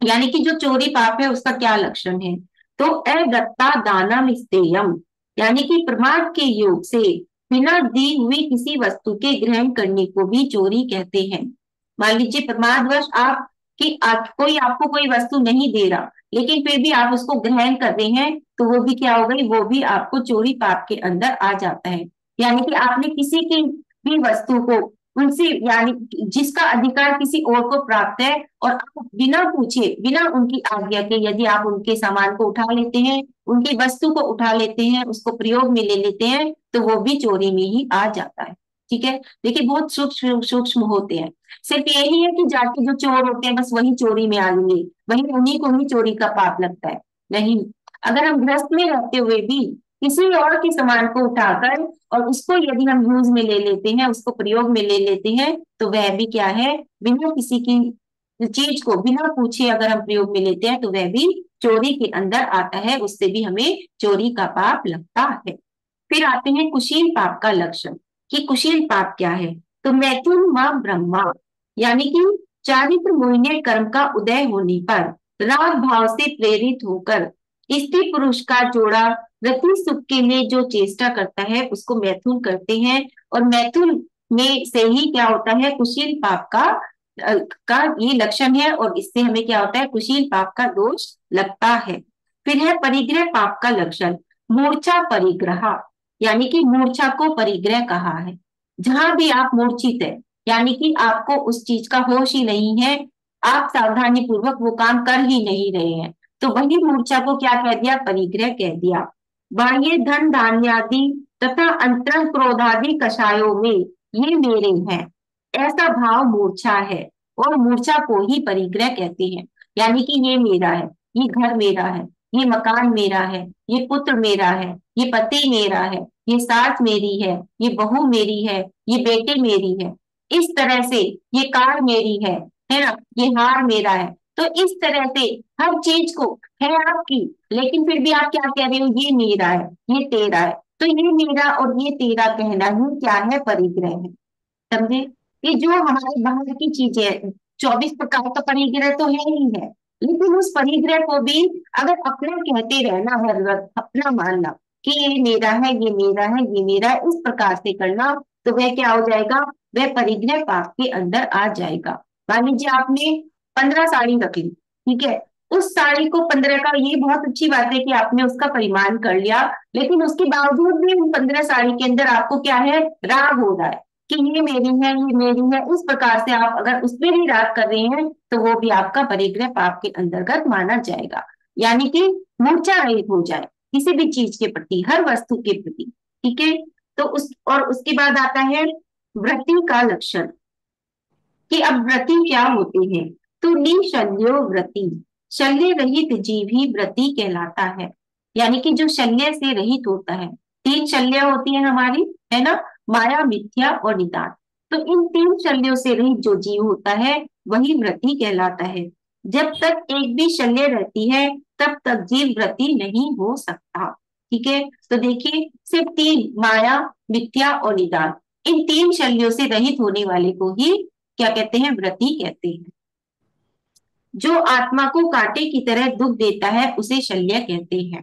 यानी कि जो चोरी पाप है उसका क्या लक्षण है। तो अदत्ता दानम स्तेयम, यानी कि प्रमाद के योग से बिना दी हुई किसी वस्तु के ग्रहण करने को भी चोरी कहते हैं। मान लीजिए प्रमादवश कोई आपको कोई वस्तु नहीं दे रहा, लेकिन फिर भी आप उसको ग्रहण कर रहे हैं, तो वो भी क्या हो गई, वो भी आपको चोरी पाप के अंदर आ जाता है। यानी कि आपने किसी की भी वस्तु को उनसे, यानी जिसका अधिकार किसी और को प्राप्त है, और आप बिना पूछे, बिना उनकी आज्ञा के यदि आप उनके सामान को उठा लेते हैं, उनकी वस्तु को उठा लेते हैं, उसको प्रयोग में ले लेते हैं, तो वो भी चोरी में ही आ जाता है। ठीक है, देखिए बहुत सूक्ष्म सूक्ष्म होते हैं। सिर्फ यही है कि जाके जो चोर होते हैं बस वही चोरी में आएंगे, वही उन्हीं को ही चोरी का पाप लगता है। नहीं, अगर हम गृहस्थ में रहते हुए भी किसी और के सामान को उठाकर और उसको यदि हम यूज में ले लेते हैं, उसको प्रयोग में ले लेते हैं, तो वह भी क्या है, बिना किसी की चीज को बिना पूछे अगर हम प्रयोग में लेते हैं तो वह भी चोरी के अंदर आता है, उससे भी हमें चोरी का पाप लगता है। फिर आते हैं कुशील पाप का लक्षण, कि कुशील पाप क्या है। तो मैथुन माँ ब्रह्मा, यानी कि चारित्र मोहिनी कर्म का उदय होने पर राग भाव से प्रेरित होकर स्त्री पुरुष का जोड़ा रति सुख के लिए जो चेष्टा करता है उसको मैथुन कहते हैं। और मैथुन में से ही क्या होता है, कुशील पाप का ये लक्षण है, और इससे हमें क्या होता है, कुशील पाप का दोष लगता है। फिर है परिग्रह पाप का लक्षण, मूर्छा परिग्रह, यानी कि मूर्छा को परिग्रह कहा है। जहां भी आप मूर्छित है, यानी कि आपको उस चीज का होश ही नहीं है, आप सावधानी पूर्वक वो काम कर ही नहीं रहे हैं, तो वही मूर्छा को क्या कह दिया, परिग्रह कह दिया। बाह्य धन धान्यादि तथा अंतरंग क्रोधादि कषायों में ये मेरे हैं, ऐसा भाव मूर्छा है, और मूर्छा को ही परिग्रह कहते हैं। यानी कि ये मेरा है, ये घर मेरा है, ये मकान मेरा है, ये पुत्र मेरा है, ये पति मेरा है, ये सास मेरी है, ये बहू मेरी है, ये बेटी मेरी है, इस तरह से ये कार मेरी है ना, ये हार मेरा है। तो इस तरह से हर चीज को है आपकी, लेकिन फिर भी आप क्या कह रहे हो, ये मेरा है, ये तेरा है। तो ये मेरा और ये तेरा कहना ही क्या है, परिग्रह है। समझे, ये जो हमारे बाहर की चीजें 24 प्रकार का परिग्रह तो है ही है, लेकिन उस परिग्रह को भी अगर अपना कहते रहना हर वक्त, अपना मानना, कि ये मेरा है, ये मेरा है, ये मेरा है, इस प्रकार से करना, तो वह क्या हो जाएगा, वह परिग्रह पाप के अंदर आ जाएगा। मान लीजिए आपने 15 साड़ी रख ली, ठीक है, उस साड़ी को 15 का, ये बहुत अच्छी बात है कि आपने उसका परिमाण कर लिया, लेकिन उसके बावजूद भी उन 15 साड़ी के अंदर आपको क्या है, राग हो रहा है कि ये मेरी है, ये मेरी है, इस प्रकार से आप अगर उसमें भी राग कर रहे हैं तो वो भी आपका परिग्रह पाप के अंतर्गत माना जाएगा। यानी कि मूर्छा रहित हो जाए किसी भी चीज के प्रति, हर वस्तु के प्रति, ठीक है। तो उस और उसके बाद आता है वृत्ति का लक्षण, कि अब व्रती क्या होते हैं। तो निशल्यो व्रती, शल्य रहित जीव ही व्रती कहलाता है। यानी कि जो शल्य से रहित होता है, तीन शल्य होती है हमारी, है ना, माया, मिथ्या और निदान। तो इन तीन शल्यों से रहित जो जीव होता है वही व्रती कहलाता है। जब तक एक भी शल्य रहती है तब तक जीव व्रती नहीं हो सकता। ठीक है, तो देखिए सिर्फ तीन, माया, मिथ्या और निदान, इन तीन शल्यों से रहित होने वाले को ही क्या कहते हैं, व्रती कहते हैं। जो आत्मा को कांटे की तरह दुख देता है उसे शल्य कहते हैं।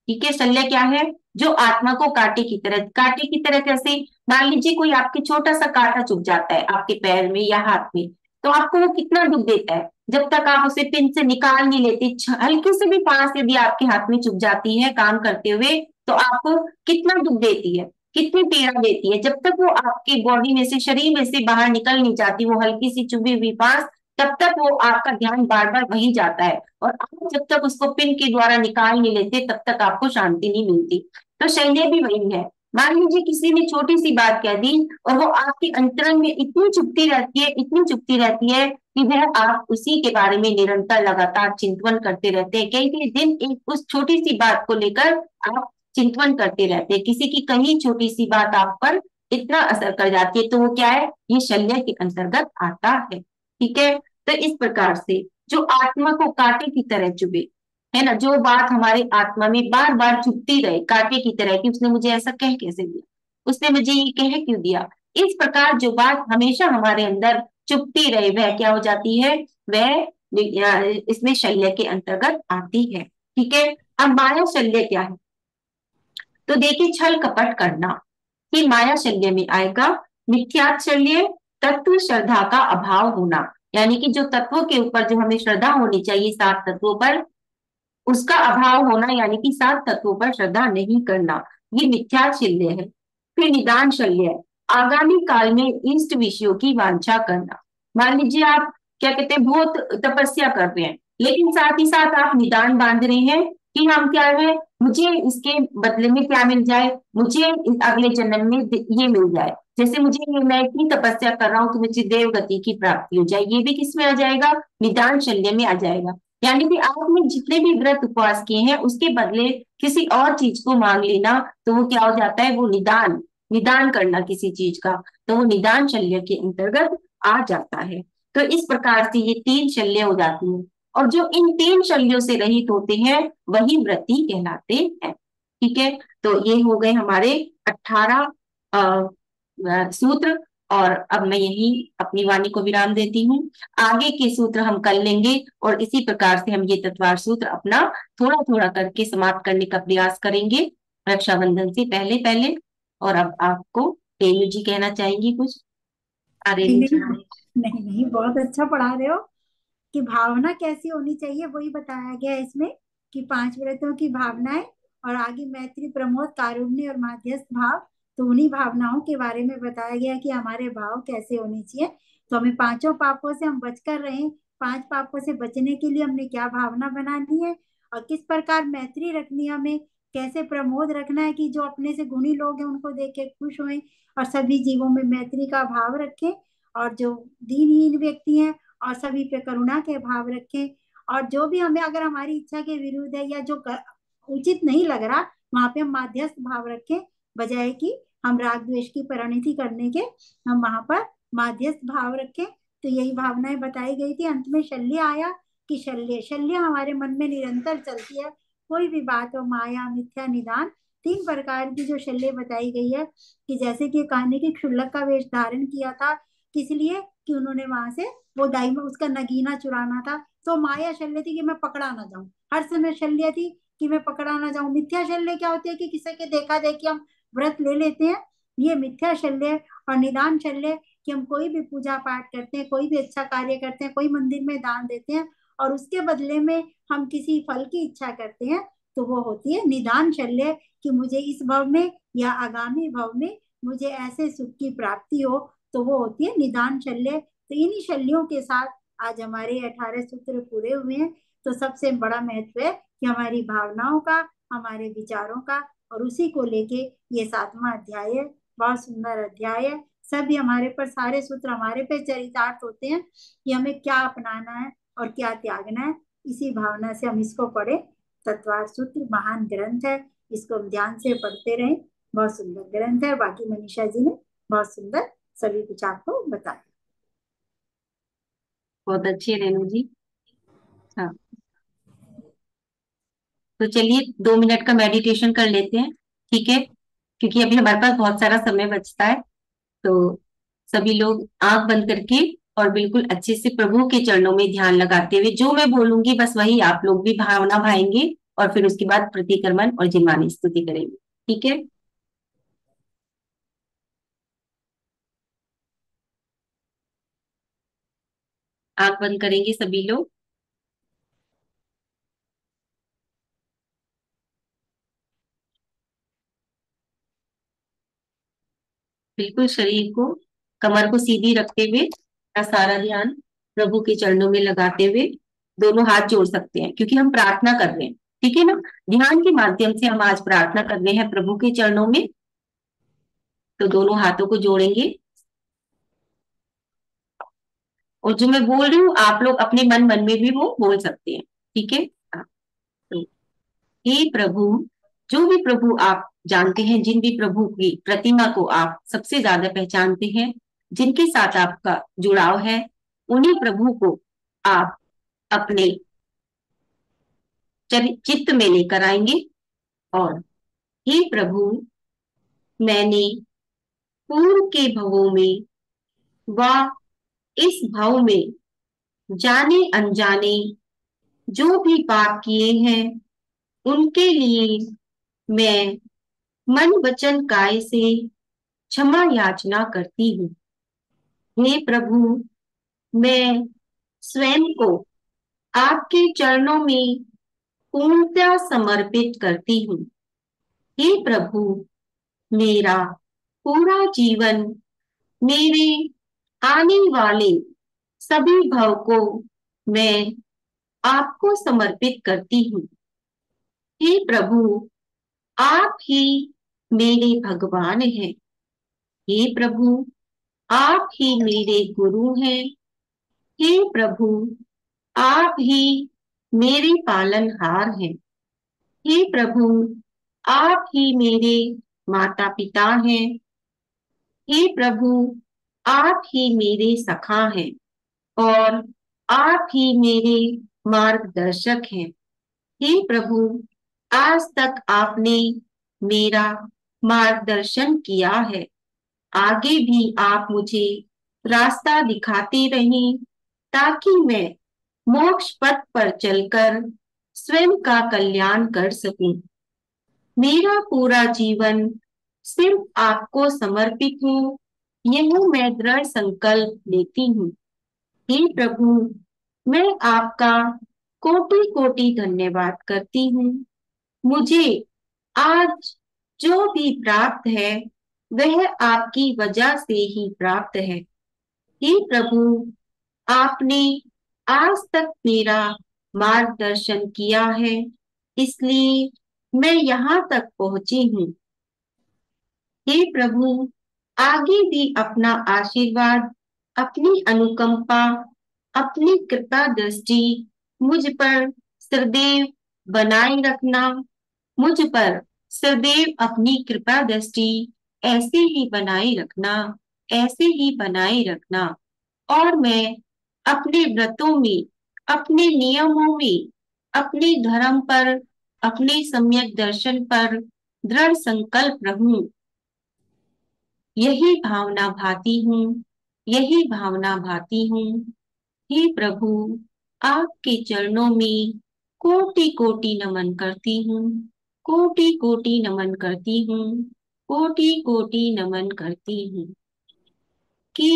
ठीक है, शल्य क्या है, जो आत्मा को कांटे की तरह, कांटे की तरह कैसे, मान लीजिए कोई आपके छोटा सा कांटा चुभ जाता है आपके पैर में या हाथ में, तो आपको वो कितना दुख देता है, जब तक आप उसे पिन से निकाल नहीं लेते, हल्की से भी पास यदि आपके हाथ में चुभ जाती है काम करते हुए, तो आपको कितना दुख देती है, कितनी पीड़ा देती है, जब तक वो आपके बॉडी में से, शरीर में से बाहर निकल नहीं जाती वो हल्की सी चुभी हुई पास, तब तक वो आपका ध्यान बार बार वही जाता है, और आप जब तक उसको पिन के द्वारा निकाल नहीं लेते तब तक आपको शांति नहीं मिलती। तो शल्य भी वही है। मान लीजिए किसी ने छोटी सी बात कह दी और वो आपके अंतरंग में इतनी चुभती रहती है, इतनी चुभती रहती है कि वह आप उसी के बारे में निरंतर लगातार चिंतन करते रहते हैं, कई कई दिन एक उस छोटी सी बात को लेकर आप चिंतन करते रहते हैं, किसी की कहीं छोटी सी बात आप पर इतना असर कर जाती है, तो वो क्या है, ये शल्य के अंतर्गत आता है। ठीक है, तो इस प्रकार से जो आत्मा को कांटे की तरह चुभे, है ना, जो बात हमारे आत्मा में बार बार चुभती रहे कांटे की तरह, कि उसने मुझे ऐसा कह कैसे दिया, उसने मुझे ये कह क्यों दिया, इस प्रकार जो बात हमेशा हमारे अंदर चुभती रहे वह क्या हो जाती है, वह इसमें शल्य के अंतर्गत आती है। ठीक है, अब माया शल्य क्या है, तो देखिए छल कपट करना, ये माया शल्य में आएगा। मिथ्याचल्य, तत्व श्रद्धा का अभाव होना, यानी कि जो तत्वों के ऊपर जो हमें श्रद्धा होनी चाहिए, सात तत्वों पर, उसका अभाव होना, यानी कि सात तत्वों पर श्रद्धा नहीं करना, ये मिथ्याचल्य है। फिर निदान शल्य, आगामी काल में इष्ट विषयों की वांछा करना। मान लीजिए आप क्या कहते हैं, बहुत तपस्या कर रहे हैं, लेकिन साथ ही साथ आप निदान बांध रहे हैं कि हम क्या है, मुझे इसके बदले में क्या मिल जाए, मुझे इस अगले जन्म में ये मिल जाए, जैसे मुझे ये, मैं इतनी तपस्या कर रहा हूँ कि मुझे देव गति की प्राप्ति हो जाए, ये भी किस में आ जाएगा, निदान शल्य में आ जाएगा। यानी कि आपने जितने भी व्रत उपवास किए हैं उसके बदले किसी और चीज को मांग लेना, तो वो क्या हो जाता है, वो निदान, निदान करना किसी चीज का, तो वो निदान शल्य के अंतर्गत आ जाता है। तो इस प्रकार से ये तीन शल्य हो जाती है, और जो इन तीन शल्यों से रहित होते हैं वही व्रती कहलाते हैं। ठीक है, तो ये हो गए हमारे 18 सूत्र, और अब मैं यही अपनी वाणी को विराम देती हूँ। आगे के सूत्र हम कल लेंगे, और इसी प्रकार से हम ये तत्वार सूत्र अपना थोड़ा थोड़ा करके समाप्त करने का प्रयास करेंगे रक्षाबंधन से पहले पहले। और अब आपको रेणु जी कहना चाहेंगी कुछ? नहीं रेणु जी। नहीं, नहीं नहीं, बहुत अच्छा पढ़ा रहे हो। कि भावना कैसी होनी चाहिए वही बताया गया है इसमें, कि पांच व्रतों की भावनाएं, और आगे मैत्री, प्रमोद, कारुण्य और माध्यस्थ भाव। तो उन्हीं भावनाओं के बारे में बताया गया कि हमारे भाव कैसे होने चाहिए। तो हमें पांचों पापों से हम बचकर रहें, पांच पापों से बचने के लिए हमने क्या भावना बनानी है, और किस प्रकार मैत्री रखनी है हमें, कैसे प्रमोद रखना है कि जो अपने से गुणी लोग हैं उनको देख के खुश हों, और सभी जीवों में मैत्री का भाव रखें, और जो दीनहीन व्यक्ति हैं और सभी पे करुणा के भाव रखें। और जो भी हमें अगर हमारी इच्छा के विरुद्ध है या जो उचित नहीं लग रहा, वहां पे हम माध्यस्थ भाव रखें, बजाय कि हम राग द्वेष की परिणति करने के, हम वहां पर माध्यस्थ भाव रखें। तो यही भावनाएं बताई गई थी। अंत में शल्य आया, कि शल्य शल्य हमारे मन में निरंतर चलती है, कोई भी बात हो, माया, मिथ्या, निदान, तीन प्रकार की जो शल्य बताई गई है। कि जैसे कि कहानी की क्षुल्लक का वेश धारण किया था, किस लिए, कि उन्होंने वहां से वो दाई में उसका नगीना चुराना था, तो माया शल्य थी कि मैं पकड़ा ना जाऊं, हर समय शल्य थी कि मैं पकड़ा ना जाऊं। मिथ्या शल्य क्या होती है कि किसी के देखा देखी हम व्रत ले लेते हैं, ये मिथ्या शल्य। और निदान शल्य कि हम कोई भी पूजा पाठ करते हैं, कोई भी अच्छा कार्य करते हैं, कोई मंदिर में दान देते हैं और उसके बदले में हम किसी फल की इच्छा करते हैं, तो वो होती है निदान शल्य, कि मुझे इस भव में या आगामी भव में मुझे ऐसे सुख की प्राप्ति हो, तो वो होती है निदान शल्य। तो इन्हीं शल्यों के साथ आज हमारे 18 सूत्र पूरे हुए हैं। तो सबसे बड़ा महत्व है कि हमारी भावनाओं का, हमारे विचारों का, और उसी को लेके ये 7वां अध्याय है। बहुत सुंदर अध्याय है। सभी हमारे पर, सारे सूत्र हमारे पे चरितार्थ होते हैं कि हमें क्या अपनाना है और क्या त्यागना है। इसी भावना से हम इसको पढ़े। तत्वार सूत्र महान ग्रंथ है, इसको हम ध्यान से पढ़ते रहें। बहुत सुंदर ग्रंथ है। बाकी मनीषा जी ने बहुत सुंदर सभी कुछ आपको बताया। बहुत अच्छी है रेणु जी। हाँ, तो चलिए 2 मिनट का मेडिटेशन कर लेते हैं, ठीक है, क्योंकि अभी हमारे पास बहुत सारा समय बचता है। तो सभी लोग आंख बंद करके और बिल्कुल अच्छे से प्रभु के चरणों में ध्यान लगाते हुए, जो मैं बोलूंगी बस वही आप लोग भी भावना भाएंगे, और फिर उसके बाद प्रतिक्रमण और जिन्वानी स्तुति करेंगे, ठीक है। आंख बंद करेंगे सभी लोग। बिल्कुल शरीर को, कमर को सीधी रखते हुए अपना सारा ध्यान प्रभु के चरणों में लगाते हुए दोनों हाथ जोड़ सकते हैं, क्योंकि हम प्रार्थना कर रहे हैं, ठीक है ना। ध्यान के माध्यम से हम आज प्रार्थना कर रहे हैं प्रभु के चरणों में। तो दोनों हाथों को जोड़ेंगे, और जो मैं बोल रही हूँ आप लोग अपने मन मन में भी वो बोल सकते हैं, ठीक है। हाँ, तो हे प्रभु, जो भी प्रभु आप जानते हैं, जिन भी प्रभु की प्रतिमा को आप सबसे ज्यादा पहचानते हैं, जिनके साथ आपका जुड़ाव है, उन्हीं प्रभु को आप अपने चित्त में लेकर आएंगे। और हे प्रभु, मैंने पूर्व के भवों में व इस भव में जाने अनजाने जो भी पाप किए हैं, उनके लिए मैं मन वचन काय से क्षमा याचना करती हूँ। हे प्रभु, मैं स्वयं को आपके चरणों में पूर्णतः समर्पित करती हूँ। हे प्रभु, मेरा पूरा जीवन, मेरे आने वाले सभी भव को मैं आपको समर्पित करती हूँ। हे प्रभु, आप ही मेरे भगवान हैं। हे प्रभु, आप ही मेरे गुरु हैं। हे प्रभु, आप ही मेरे पालनहार हैं। हे प्रभु, आप ही मेरे माता पिता हैं। हे प्रभु, आप ही मेरे सखा हैं, और आप ही मेरे मार्गदर्शक हैं। हे प्रभु, आज तक आपने मेरा मार्गदर्शन किया है, आगे भी आप मुझे रास्ता दिखाते रहें, ताकि मैं मोक्ष पथ पर चलकर स्वयं का कल्याण कर सकूं। मेरा पूरा जीवन सिर्फ आपको समर्पित हो, यह मैं दृढ़ संकल्प लेती हूँ। हे प्रभु, मैं आपका कोटि कोटि धन्यवाद करती हूँ। मुझे आज जो भी प्राप्त है, वह आपकी वजह से ही प्राप्त है। हे प्रभु, आपने आज तक मेरा मार्गदर्शन किया है, इसलिए मैं यहाँ तक पहुंची हूँ। हे प्रभु, आगे भी अपना आशीर्वाद, अपनी अनुकंपा, अपनी कृपा दृष्टि मुझ पर सदैव बनाए रखना। मुझ पर सदैव अपनी कृपा दृष्टि ऐसे ही बनाए रखना, ऐसे ही बनाए रखना। और मैं अपने व्रतों में, अपने नियमों में, अपने धर्म पर, अपने सम्यक दर्शन पर दृढ़ संकल्प रहूं। यही भावना भाती हूँ, यही भावना भाती हूँ। हे प्रभु, आपके चरणों में कोटि कोटि नमन करती हूँ, कोटि कोटि नमन करती हूँ, कोटि कोटि नमन करती हूँ। कि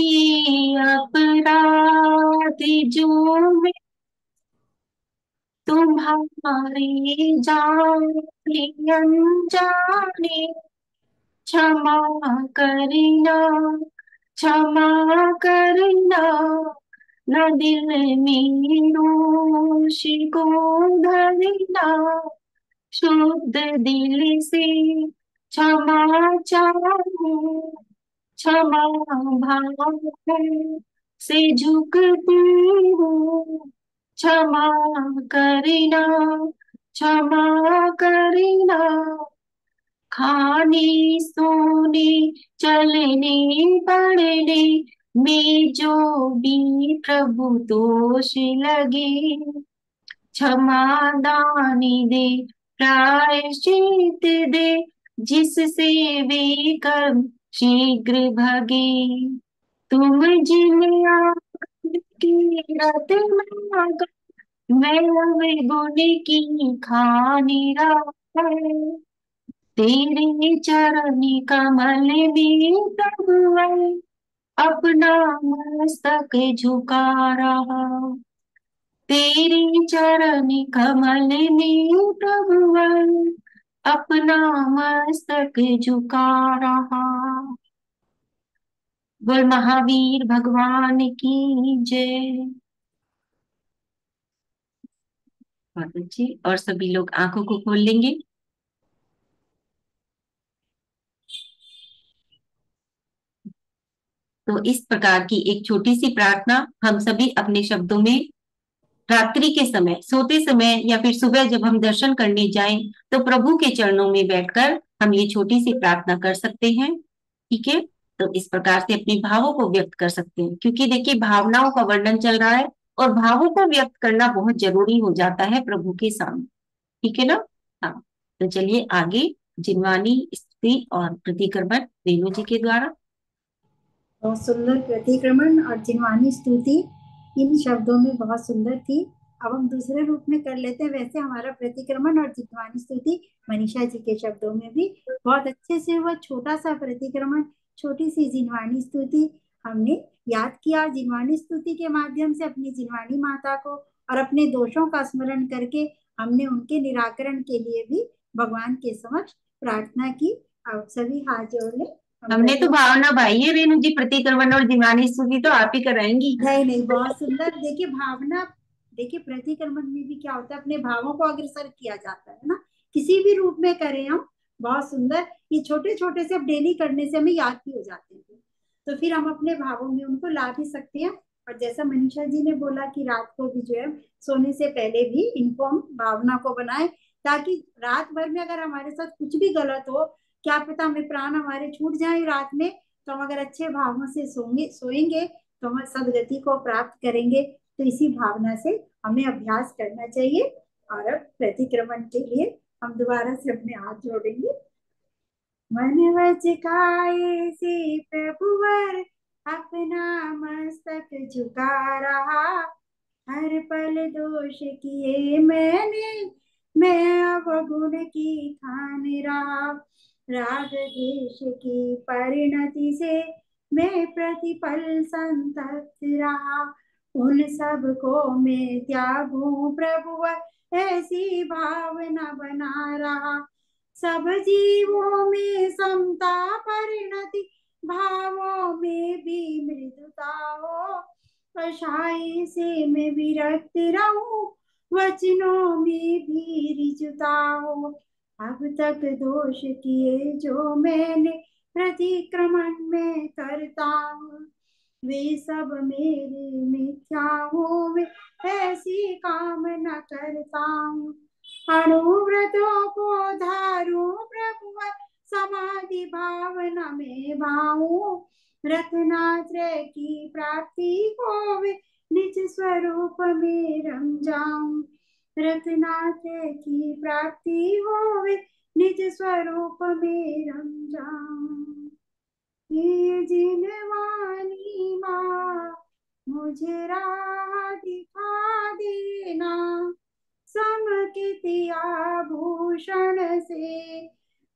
अपराध जो मैं तुम्हारे जाने अनजाने, क्षमा करना, क्षमा करना, न दिल में दोष को धरना, शुद्ध दिल से क्षमा चाहूं, क्षमा भाव से झुकती हूँ, क्षमा करना, क्षमा करना, खाने सोने चलने पड़ने में जो भी प्रभु दोष लगे, क्षमा दान दे, प्रायश्चित दे, जिससे वे कर्म शीघ्र भगे। तुम जिन आग की रत में, मैं अब गुण की खानी रहा, तेरे चरण कमल में प्रभु अपना मस्तक झुका रहा, तेरे चरण कमल में प्रभु अपना मस्तक झुका रहा। बोल महावीर भगवान की जय। बहुत अच्छे। और सभी लोग आंखों को खोल लेंगे। तो इस प्रकार की एक छोटी सी प्रार्थना हम सभी अपने शब्दों में रात्रि के समय सोते समय या फिर सुबह जब हम दर्शन करने जाएं तो प्रभु के चरणों में बैठकर हम ये छोटी सी प्रार्थना कर सकते हैं। ठीक है। तो इस प्रकार से अपने भावों को व्यक्त कर सकते हैं, क्योंकि देखिए भावनाओं का वर्णन चल रहा है और भावों को व्यक्त करना बहुत जरूरी हो जाता है प्रभु के सामने। ठीक है ना। हाँ। तो चलिए आगे जिनवानी स्तुति और प्रतिक्रमण रेणु जी के द्वारा। बहुत सुंदर प्रतिक्रमण और जिनवानी स्तुति इन शब्दों में बहुत सुंदर थी। अब हम दूसरे रूप में कर लेते हैं। वैसे हमारा प्रतिक्रमण और जिनवानी स्तुति मनीषा जी के शब्दों में भी बहुत अच्छे से हुआ। छोटा सा प्रतिक्रमण, छोटी सी जिनवानी स्तुति हमने याद किया। जिनवानी स्तुति के माध्यम से अपनी जिनवानी माता को और अपने दोषों का स्मरण करके हमने उनके निराकरण के लिए भी भगवान के समक्ष प्रार्थना की। अब सभी हाथ जोड़ ले। हमने तो भावना भाई है रेणु जी, प्रतिक्रमण और जिनवानी स्तुति तो आप ही कराएंगी। नहीं नहीं, बहुत सुंदर। देखिए भावना, देखिए प्रतिक्रमण में भी क्या होता है, अपने भावों को अग्रसर किया जाता है ना, किसी भी रूप में करें हम। बहुत सुंदर। ये छोटे छोटे से अब डेली करने से हमें याद भी हो जाते हैं, तो फिर हम अपने भावों में उनको ला भी सकते हैं। और जैसा मनीषा जी ने बोला कि रात को भी जो है सोने से पहले भी इनको हम भावना को बनाए, ताकि रात भर में अगर हमारे साथ कुछ भी गलत हो, क्या पता हमें प्राण हमारे छूट जाए रात में, तो हम अगर अच्छे भावों से सोएंगे तो हम सदगति को प्राप्त करेंगे। तो इसी भावना से हमें अभ्यास करना चाहिए। और अब प्रतिक्रमण के लिए हम दोबारा से अपने हाथ जोड़ेंगे। मन वच काय से प्रभुवर अपना मस्तक झुका रहा, हर पल दोष किए मैंने, मैं अवगुण की ठान रहा, राग द्वेष की परिणति से मैं प्रतिपल संतप्त रहा, उन सब को मैं त्यागूं प्रभुवर ऐसी भावना बना रहा, सब जीवों में समता परिणति, भावों में भी मृदुता हो, कषाय से मैं विरक्त रहूं, वचनों में भी रिजुता हो, अब तक दोष किए जो मैंने प्रतिक्रमण में करता हूँ, वे सब मेरे मिथ्या हो, वे ऐसी कामना करता हूँ, अनुव्रतों को धारू प्रभु, समाधि भावना में भाऊ, रत्नात्रय की प्राप्ति को वे निज स्वरूप में रम जाऊं, रत्नात्रय की प्राप्ति हो वे निज स्वरूप में रम जाऊं, ये जिनवानी माँ मुझे राह दिखा देना, समझ आभूषण से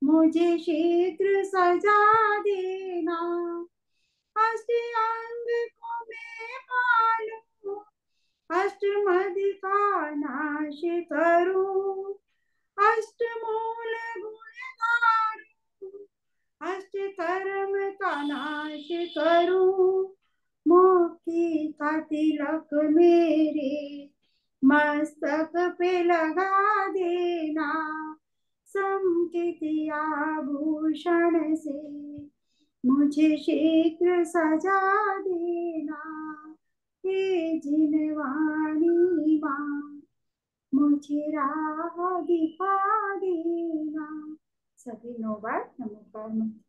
मुझे शीघ्र सजा देना। अष्टांग को मैं पालूं, अष्टमद का नाश करूं, अष्टमूल गुण गारूं, अष्टकर्म का नाश करूं। मोक्ष का तिलक मेरे मस्तक पे लगा देना। संकित आभूषण से मुझे शीघ्र सजा देना। हे जिनवाणी माँ, मुझे राह दिखा देना। सभी 9 बार नमो पार्वती।